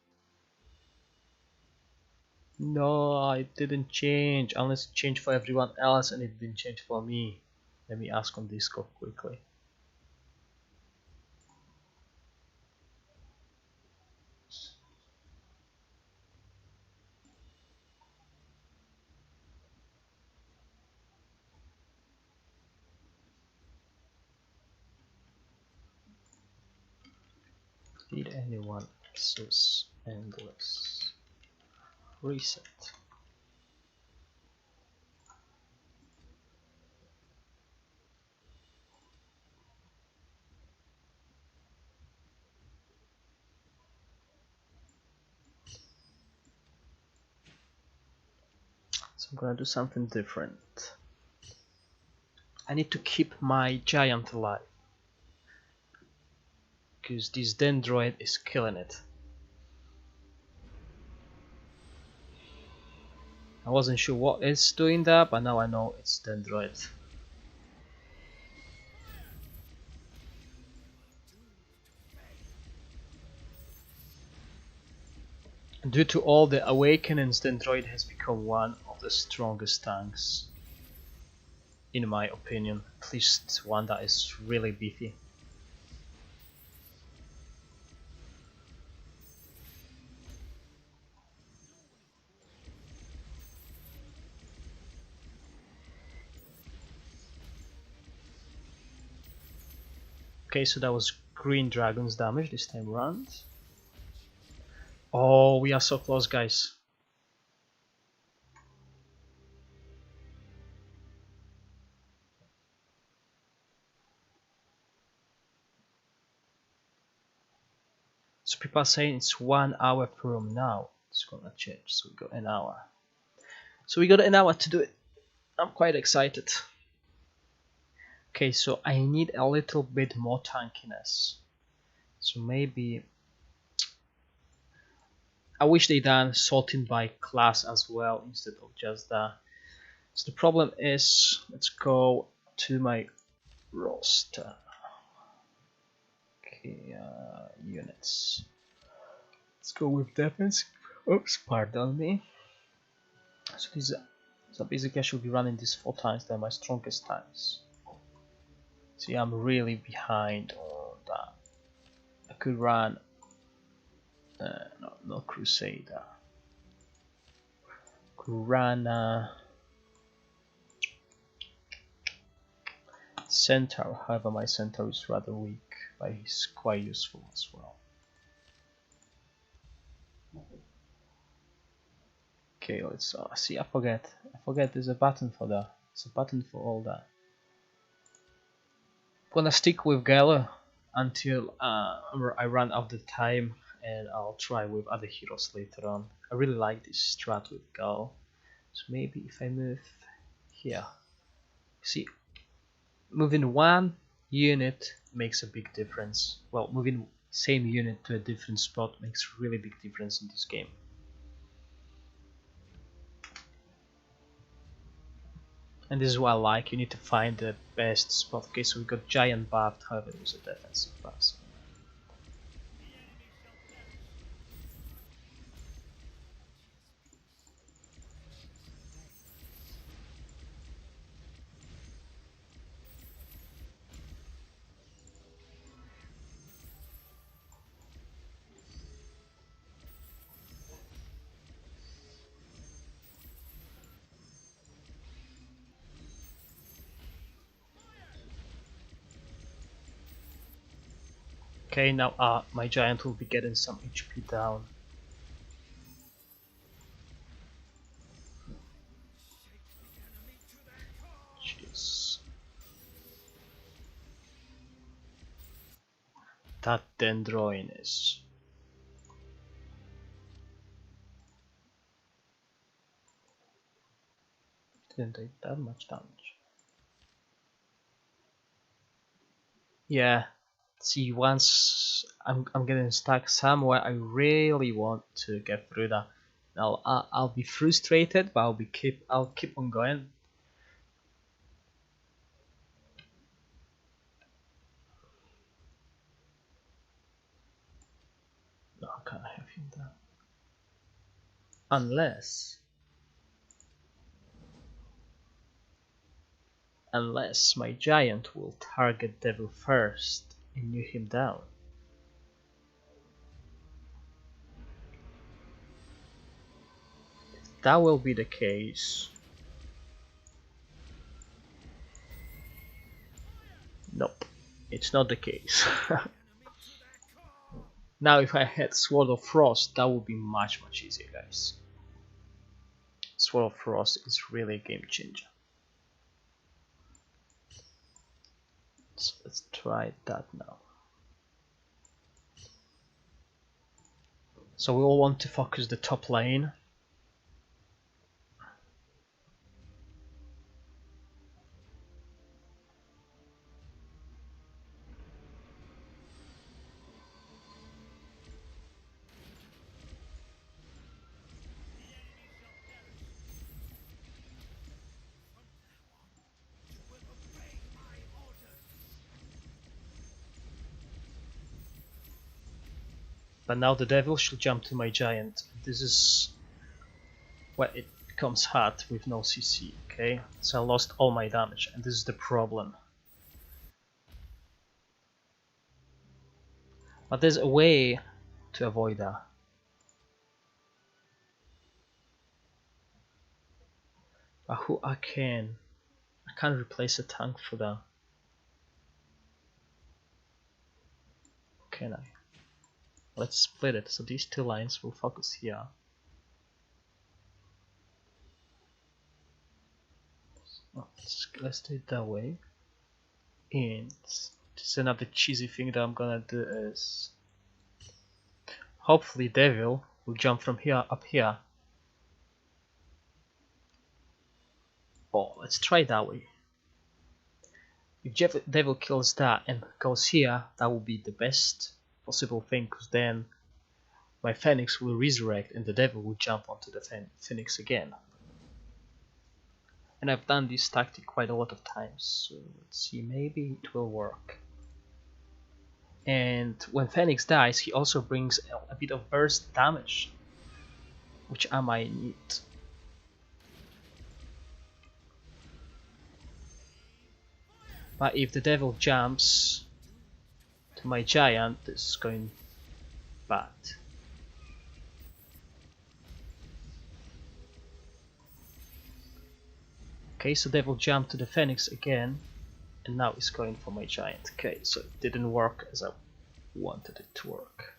No, it didn't change, unless it changed for everyone else and it didn't change for me. Let me ask on Discord quickly. Did anyone else endless reset? So I'm gonna do something different. I need to keep my giant alive, because this dendroid is killing it. I wasn't sure what is doing that, but now I know it's dendroid. Due to all the awakenings, dendroid has become one of the strongest tanks, in my opinion. At least one that is really beefy. Okay, so that was green dragon's damage this time around. Oh, we are so close, guys. So people are saying it's 1 hour from now. It's gonna change, so we got an hour. So we got an hour to do it. I'm quite excited. Okay, so I need a little bit more tankiness. So maybe I wish they done sorting by class as well instead of just that. So the problem is, let's go to my roster. Okay, units. Let's go with defense. Oops, pardon me. So basically I should be running these 4 times. They're my strongest times. See, I'm really behind on that. I could run no Crusader. Could run Centaur. However, my Centaur is rather weak, but he's quite useful as well. Okay, let's see. I forget there's a button for that. There's a button for all that. I'm gonna stick with Gala until I run out of time, and I'll try with other heroes later on. I really like this strat with Gal. So maybe if I move here, see, moving 1 unit makes a big difference. Well, moving same unit to a different spot makes really big difference in this game. And this is what I like, you need to find the best spot. Okay, so we got giant buffed, however it was a defensive pass. Okay, now my giant will be getting some HP down. Jeez. That Dendroin is... didn't take that much damage. Yeah, see, once I'm getting stuck somewhere, I really want to get through that. Now I'll be frustrated, but I'll keep on going. No, I can't have him there. Unless my giant will target Devil first and knock him down. If that will be the case... Nope, it's not the case. Now if I had Sword of Frost, that would be much easier, guys. Sword of Frost is really a game changer. So let's try that now. So we all want to focus the top lane. But now the devil should jump to my giant. This is where it becomes hard with no CC, okay? So I lost all my damage, and this is the problem. But there's a way to avoid that. But who I can't replace a tank for that. Can I? Let's split it, so these two lines will focus here. Let's do it that way. And just another cheesy thing that I'm gonna do is hopefully Devil will jump from here up here. Oh, let's try that way. If Devil kills that and goes here, that will be the best possible thing, because then my Phoenix will resurrect and the Devil will jump onto the Phoenix again. And I've done this tactic quite a lot of times, so let's see, maybe it will work. And when Phoenix dies, he also brings a bit of burst damage, which I might need. But if the Devil jumps to my giant, this is going bad. Okay, so Devil jumped to the Phoenix again, and now he's going for my giant. Okay, so it didn't work as I wanted it to work.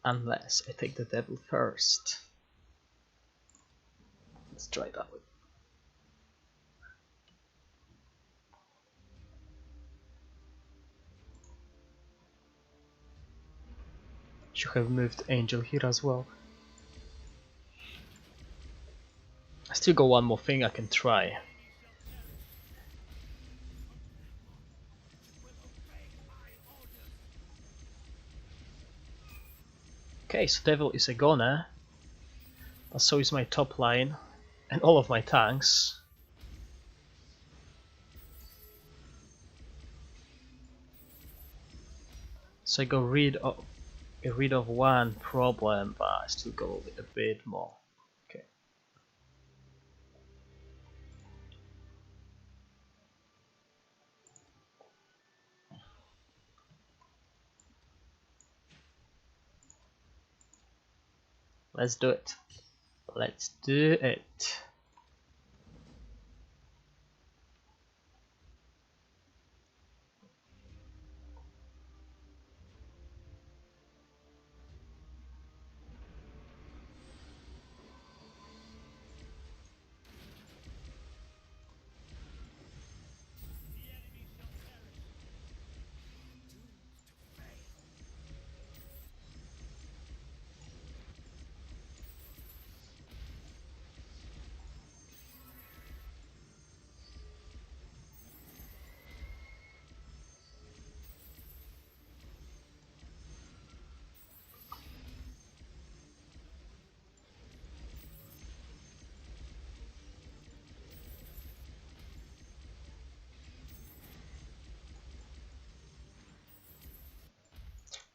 Unless I take the Devil first. Let's try that way. Should have moved Angel here as well. I Still got one more thing I can try. Okay, so Devil is a goner, but so is my top line and all of my tanks. So I got rid of one problem, but I still got a bit more. Okay. Let's do it. Let's do it.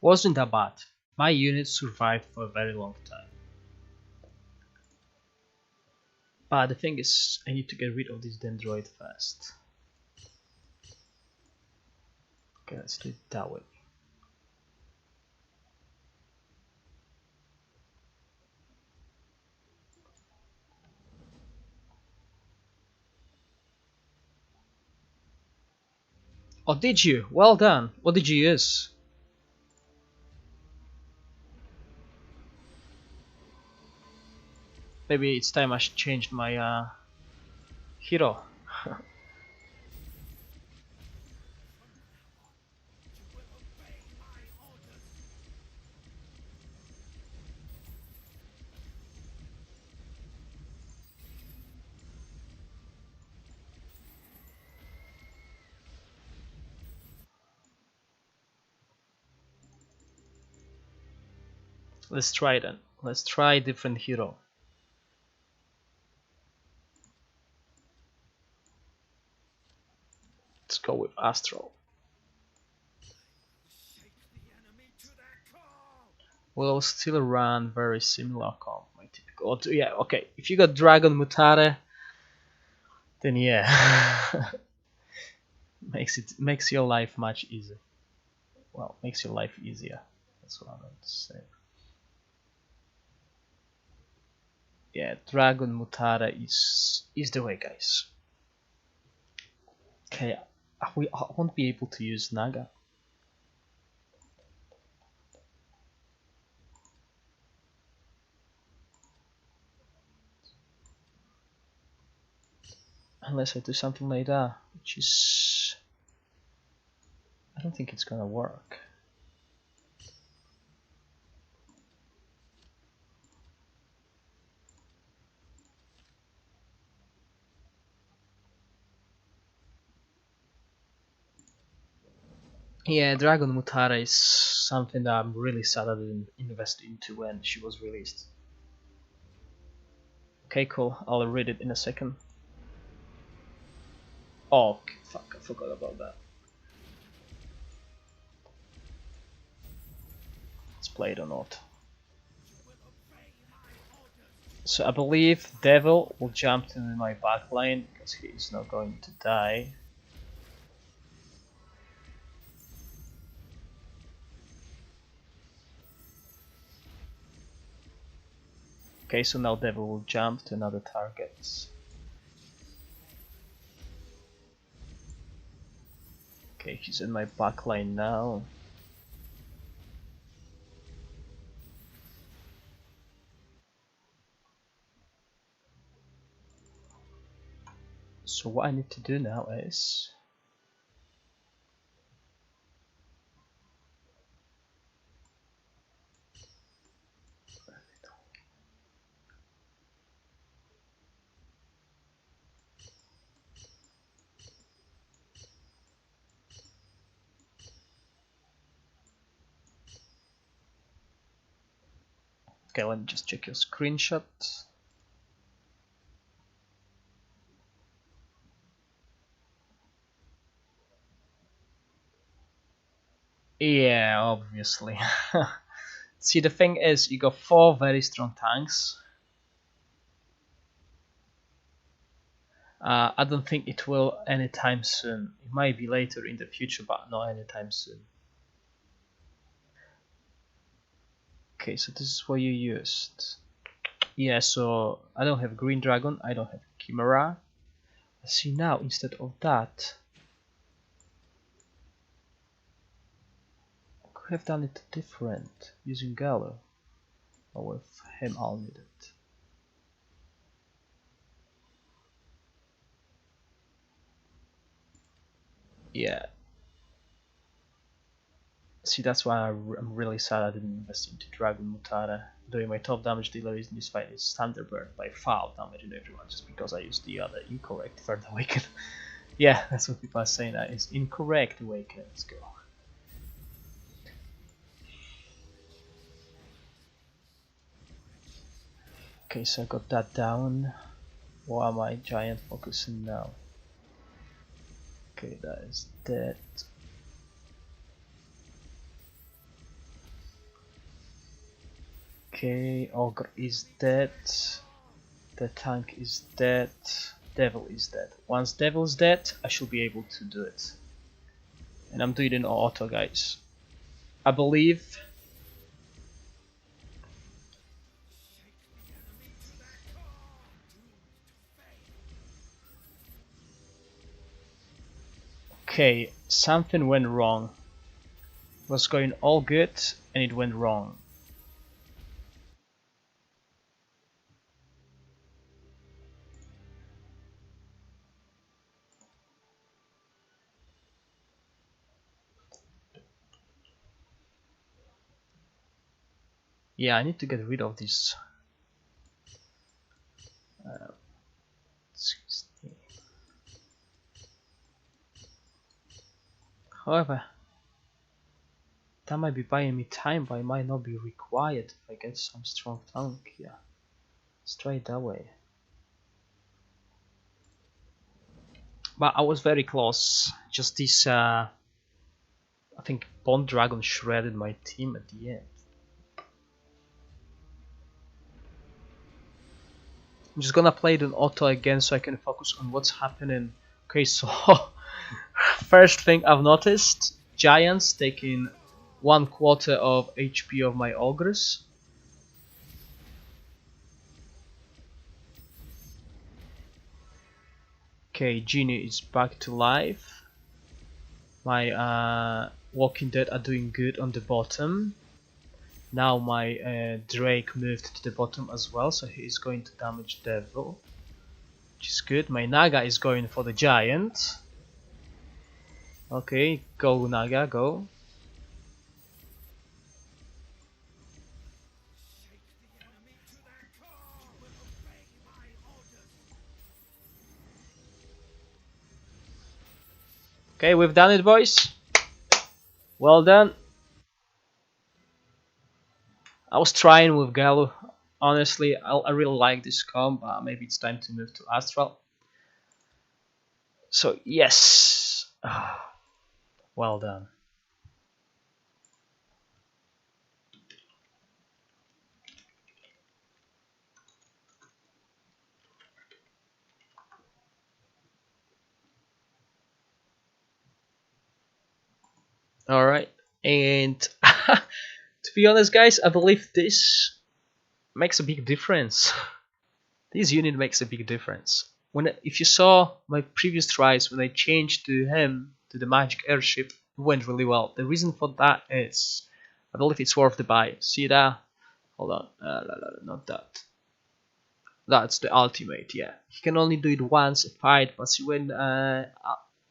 Wasn't that bad. My unit survived for a very long time. But the thing is, I need to get rid of this dendroid first. Okay, let's do it that way. Oh, did you? Well done. What did you use? Maybe it's time I changed my hero. Let's try then. Let's try a different hero. Let's go with Astral. We'll still run very similar comp. My typical. Yeah, okay. If you got Dragon Mutare, then yeah, makes your life much easier. Well, makes your life easier. That's what I'm going to say. Yeah, Dragon Mutare is the way, guys. Okay, I won't be able to use Naga. Unless I do something like that, which is... I don't think it's gonna work. Yeah, Dragon Mutara is something that I'm really sad I didn't invest into when she was released. Okay, cool. I'll read it in a second. Oh, fuck, I forgot about that. Let's play it or not. So I believe Devil will jump to my backline because he is not going to die. Okay, so now Devil will jump to another target. Okay, he's in my backline now. So what I need to do now is... Okay, let me just check your screenshot. Yeah, obviously. See, the thing is, you got 4 very strong tanks. I don't think it will anytime soon. It might be later in the future, but not anytime soon. Okay, so this is what you used. Yeah, so I don't have Green Dragon, I don't have Chimera. See, now instead of that, I could have done it different, using Gallo. Or with him I'll need it. Yeah. See, that's why I'm really sad I didn't invest into Dragon Mutara. Doing my top damage dealer in this fight is Thunderbird by far damaging everyone just because I used the other incorrect Third Awaken. Yeah, that's what people are saying, that is incorrect Awaken. Let's go. Okay, so I got that down. What am I giant focusing now? Okay, that is dead. Okay, Ogre is dead. The tank is dead. Devil is dead. Once Devil is dead, I should be able to do it. And I'm doing it in auto, guys. I believe. Okay, something went wrong. It was going all good and it went wrong. Yeah, I need to get rid of this. However, that might be buying me time, but it might not be required if I get some strong tank. Yeah, let's try it that way. But I was very close. Just this, I think Bond Dragon shredded my team at the end. I'm just gonna play it on auto again so I can focus on what's happening. Okay, so first thing I've noticed, Giants taking 1/4 of HP of my Ogres. Okay, Genie is back to life. My Walking Dead are doing good on the bottom. Now my Drake moved to the bottom as well, so he is going to damage Devil, which is good. My Naga is going for the Giant. Okay, go Naga, go. Okay, we've done it, boys. Well done. I was trying with Gallo. Honestly, I really like this comp. Maybe it's time to move to Astral. So yes, well done. All right, and to be honest, guys, I believe this makes a big difference. This unit makes a big difference. If you saw my previous tries when I changed to him to the magic airship, it went really well. The reason for that is I believe it's worth the buy. See that? Hold on, not that. That's the ultimate. Yeah, he can only do it once a fight, but see when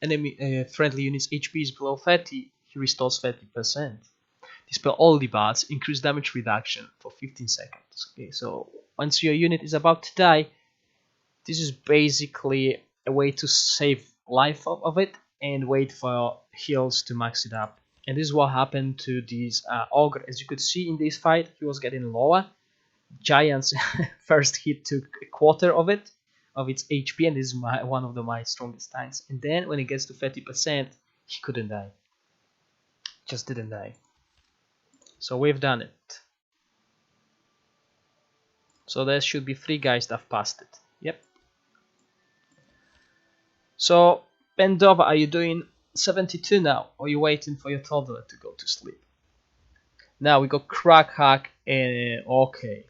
enemy friendly units HP is below 30, he restores 30%. Dispel all debuffs, increase damage reduction for 15 seconds. Okay, so once your unit is about to die, this is basically a way to save life of it and wait for heals to max it up. And this is what happened to this Ogre. As you could see in this fight, he was getting lower. Giant's first hit took a quarter of its HP, and this is one of my strongest tanks. And then when it gets to 30%, he couldn't die. Just didn't die. So we've done it. So there should be 3 guys that have passed it. Yep. So Pendova, are you doing 72 now, or are you waiting for your toddler to go to sleep? Now we got Crack Hack and okay.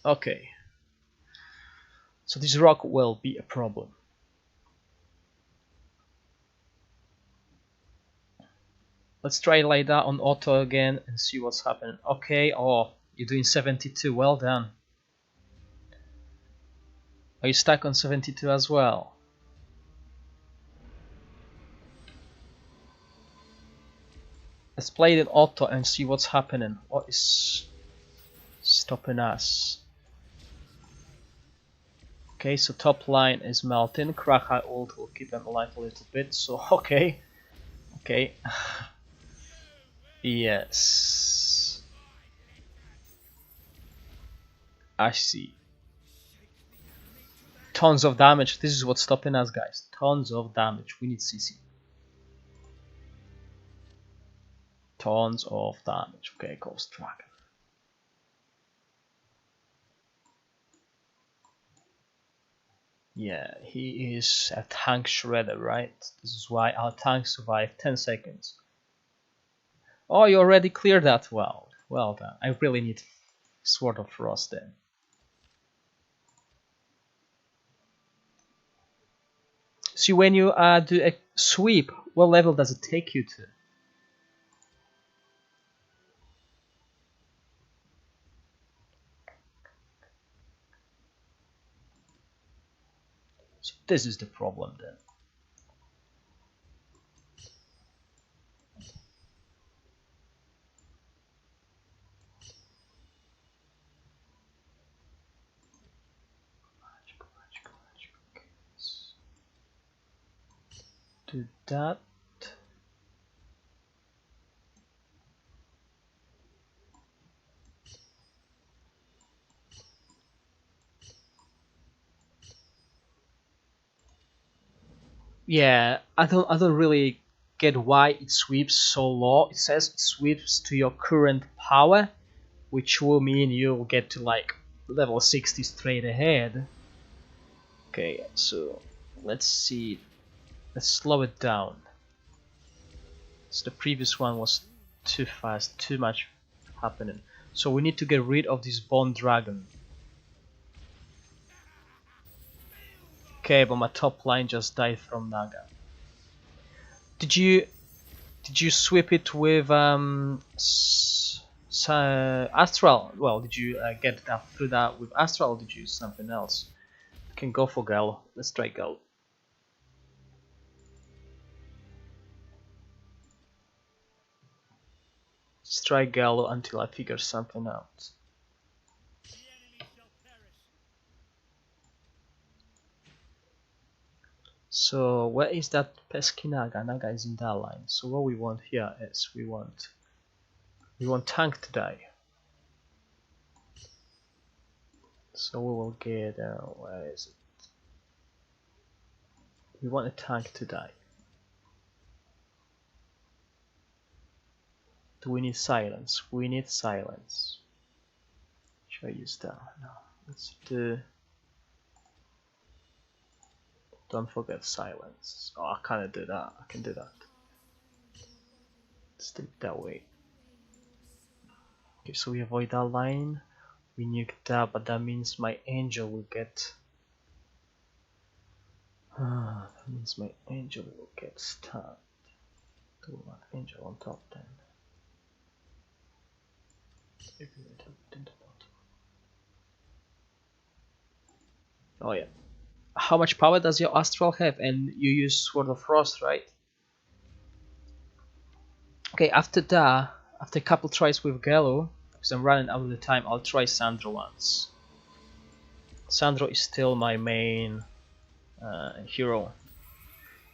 Okay. So this rock will be a problem. Let's try lay that on auto again and see what's happening. Okay, oh, you're doing 72, well done. Are you stuck on 72 as well? Let's play it in auto and see what's happening. What is stopping us? Okay, so top line is melting. Crack High ult will keep them alive a little bit. So okay, okay. Yes, I see. Tons of damage. This is what's stopping us, guys. Tons of damage. We need CC. Tons of damage. Okay, Ghost Dragon. Yeah, he is a tank shredder, right? This is why our tank survived 10 seconds. Oh, you already cleared that well. Well done. I really need Sword of Frost then. See, when you do a sweep, what level does it take you to? So this is the problem then. Do that. Yeah, I don't really get why it sweeps so low. It says it sweeps to your current power, which will mean you'll get to like level 60 straight ahead. Okay, so let's see. Let's slow it down. So the previous one was too fast, too much happening. So we need to get rid of this Bone Dragon. Okay, but my top line just died from Naga. Did you sweep it with Astral? Well, did you get that through that with Astral, or did you use something else? You can go for Gal. Let's try Gal. Let's try Gallo until I figure something out. So where is that pesky Naga? Naga is in that line. So what we want here is we want tank to die. So we will get where is it? We want a tank to die. Do we need silence? We need silence. Should I use that? No. Let's do. Don't forget silence. Oh, I can't do that. I can do that. Let's do it that way. Okay, so we avoid that line. We nuke that, but that means my angel will get. That means my angel will get stunned. Do want angel on top then. Oh yeah. How much power does your Astral have? And you use Sword of Frost, right? Okay, after that, after a couple tries with Gallo, because I'm running out of the time, I'll try Sandro once. Sandro is still my main hero.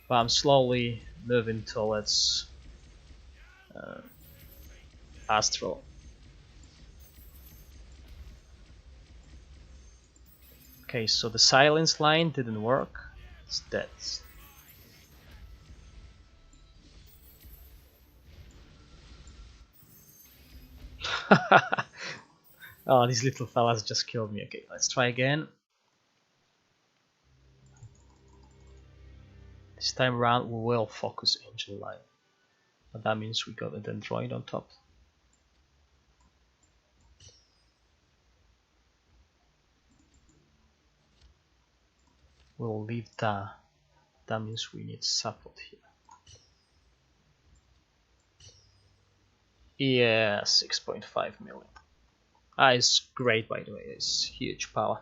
But I'm slowly moving towards Astral. Okay, so the silence line didn't work. It's dead. Oh, these little fellas just killed me. Okay, let's try again. This time around we will focus Angel Line. But that means we got a Dendroid on top. We'll leave that. That means we need support here. Yeah, 6.5 million. Ah, it's great by the way, it's huge power.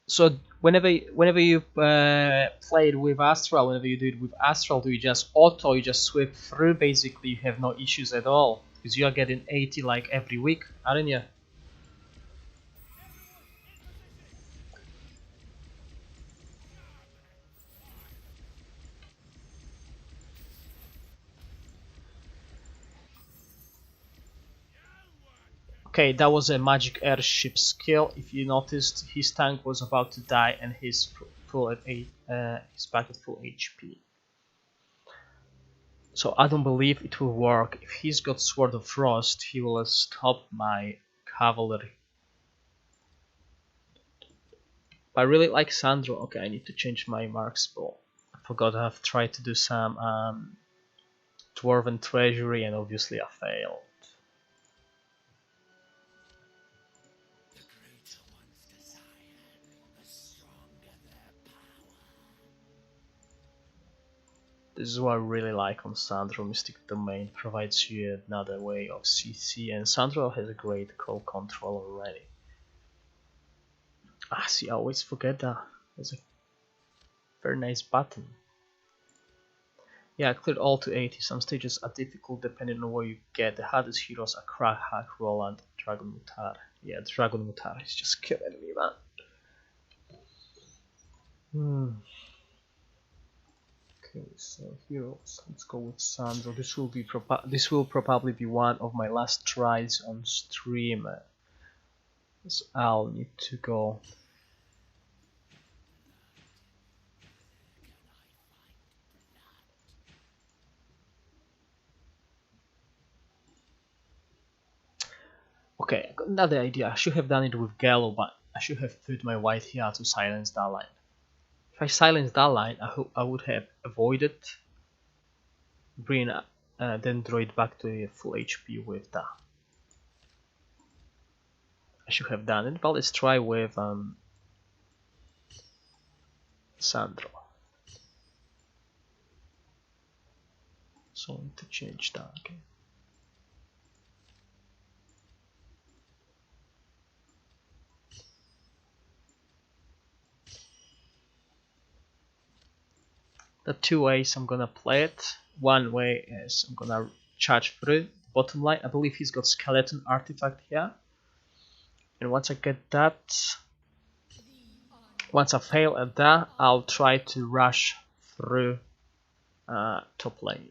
So whenever you play it with Astral, whenever you do it with Astral, do you just auto, you just sweep through, basically you have no issues at all? Because you are getting 80 like every week, aren't you? Okay, that was a magic airship skill. If you noticed, his tank was about to die and he's full at he's back at full HP. So I don't believe it will work. If he's got Sword of Frost, he will stop my cavalry. But I really like Sandro. Okay, I need to change my mark spell. I forgot I've tried to do some Dwarven Treasury and obviously I failed. This is what I really like on Sandro. Mystic Domain provides you another way of CC, and Sandro has a great call control already. Ah, see, I always forget that. There's a very nice button. Yeah, I cleared all to 80. Some stages are difficult depending on where you get. The hardest heroes are Krag, Hak, Roland, Dragon Mutar. Yeah, Dragon Mutar is just killing me, man. Okay, so heroes. Let's go with Sandro. This will probably be one of my last tries on stream. So I'll need to go. Okay, I got another idea. I should have done it with Gallo, but I should have put my white here to silence that line. If I silence that line, I would have avoided bringing Dendroid back to full HP with that. I should have done it, but let's try with Sandro. So I need to change that, okay. The two ways I'm gonna play it. One way is I'm gonna charge through the bottom line. I believe he's got skeleton artifact here. And once I get that, once I fail at that, I'll try to rush through top lane.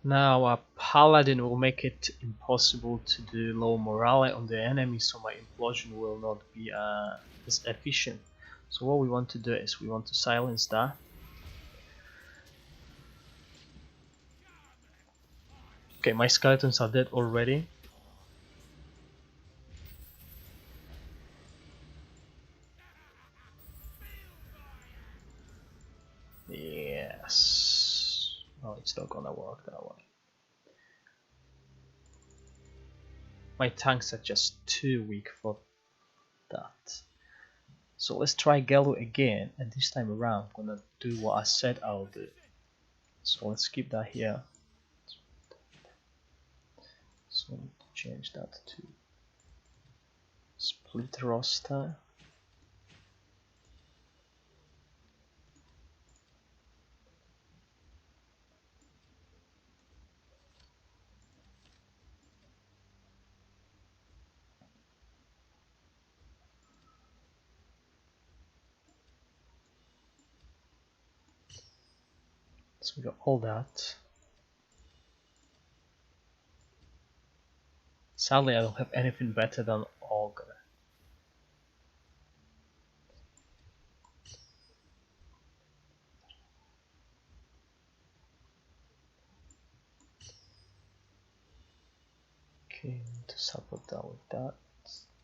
Now a paladin will make it impossible to do low morale on the enemy, so my implosion will not be as efficient. So what we want to do is we want to silence that. Okay, my skeletons are dead already. Yes. Oh, it's not gonna work that way. My tanks are just too weak for that. So let's try Gallo again, and this time around I'm gonna do what I said I'll do. So let's keep that here. So I need to change that to split roster. So we got all that. Sadly, I don't have anything better than Ogre. Okay, need to support that with that.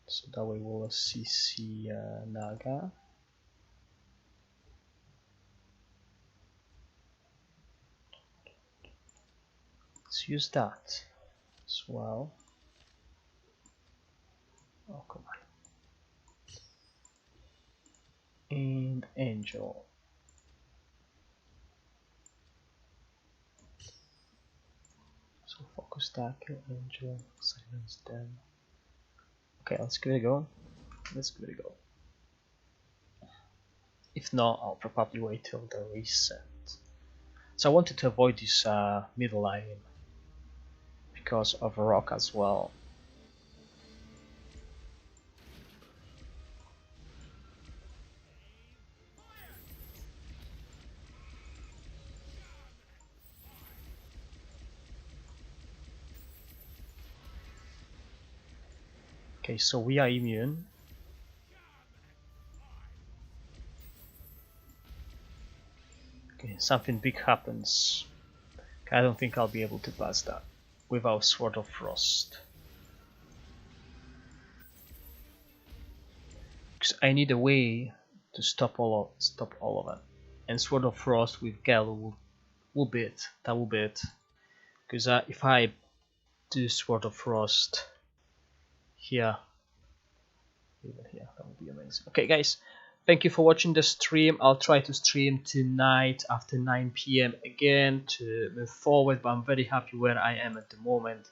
So that way we'll CC Naga. Let's use that as well. Oh, come on. And Angel. So focus that, kill Angel, silence them. Okay, let's give it a go. Let's give it a go. If not, I'll probably wait till the reset. So I wanted to avoid this middle line because of rock as well. Okay, so we are immune. Okay, something big happens. I don't think I'll be able to pass that without Sword of Frost. Because I need a way to stop all of it. And Sword of Frost with Gale will be it. That will be it. Because if I do Sword of Frost here, even here, that would be amazing. Okay, guys, thank you for watching the stream. I'll try to stream tonight after 9 PM again to move forward, but I'm very happy where I am at the moment.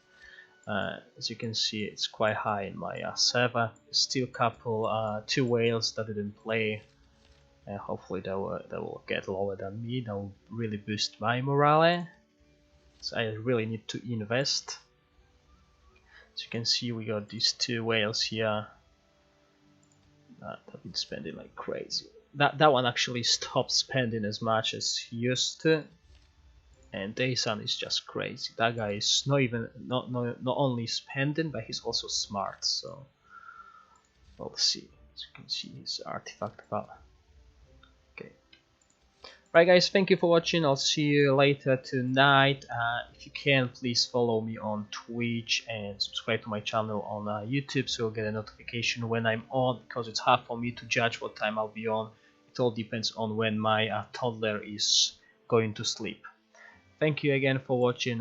As you can see, it's quite high in my server. Still couple 2 whales that didn't play. Hopefully they will get lower than me. That will really boost my morale. So I really need to invest. As you can see, we got these 2 whales here. I've been spending like crazy. That one actually stopped spending as much as he used to. And Dayson is just crazy. That guy is not only spending, but he's also smart. So we'll see. As you can see, his artifact about. Okay. Right, guys. Thank you for watching. I'll see you later tonight. If you can, please follow me on Twitch and subscribe to my channel on YouTube, so you'll get a notification when I'm on. Because it's hard for me to judge what time I'll be on. It all depends on when my toddler is going to sleep. Thank you again for watching.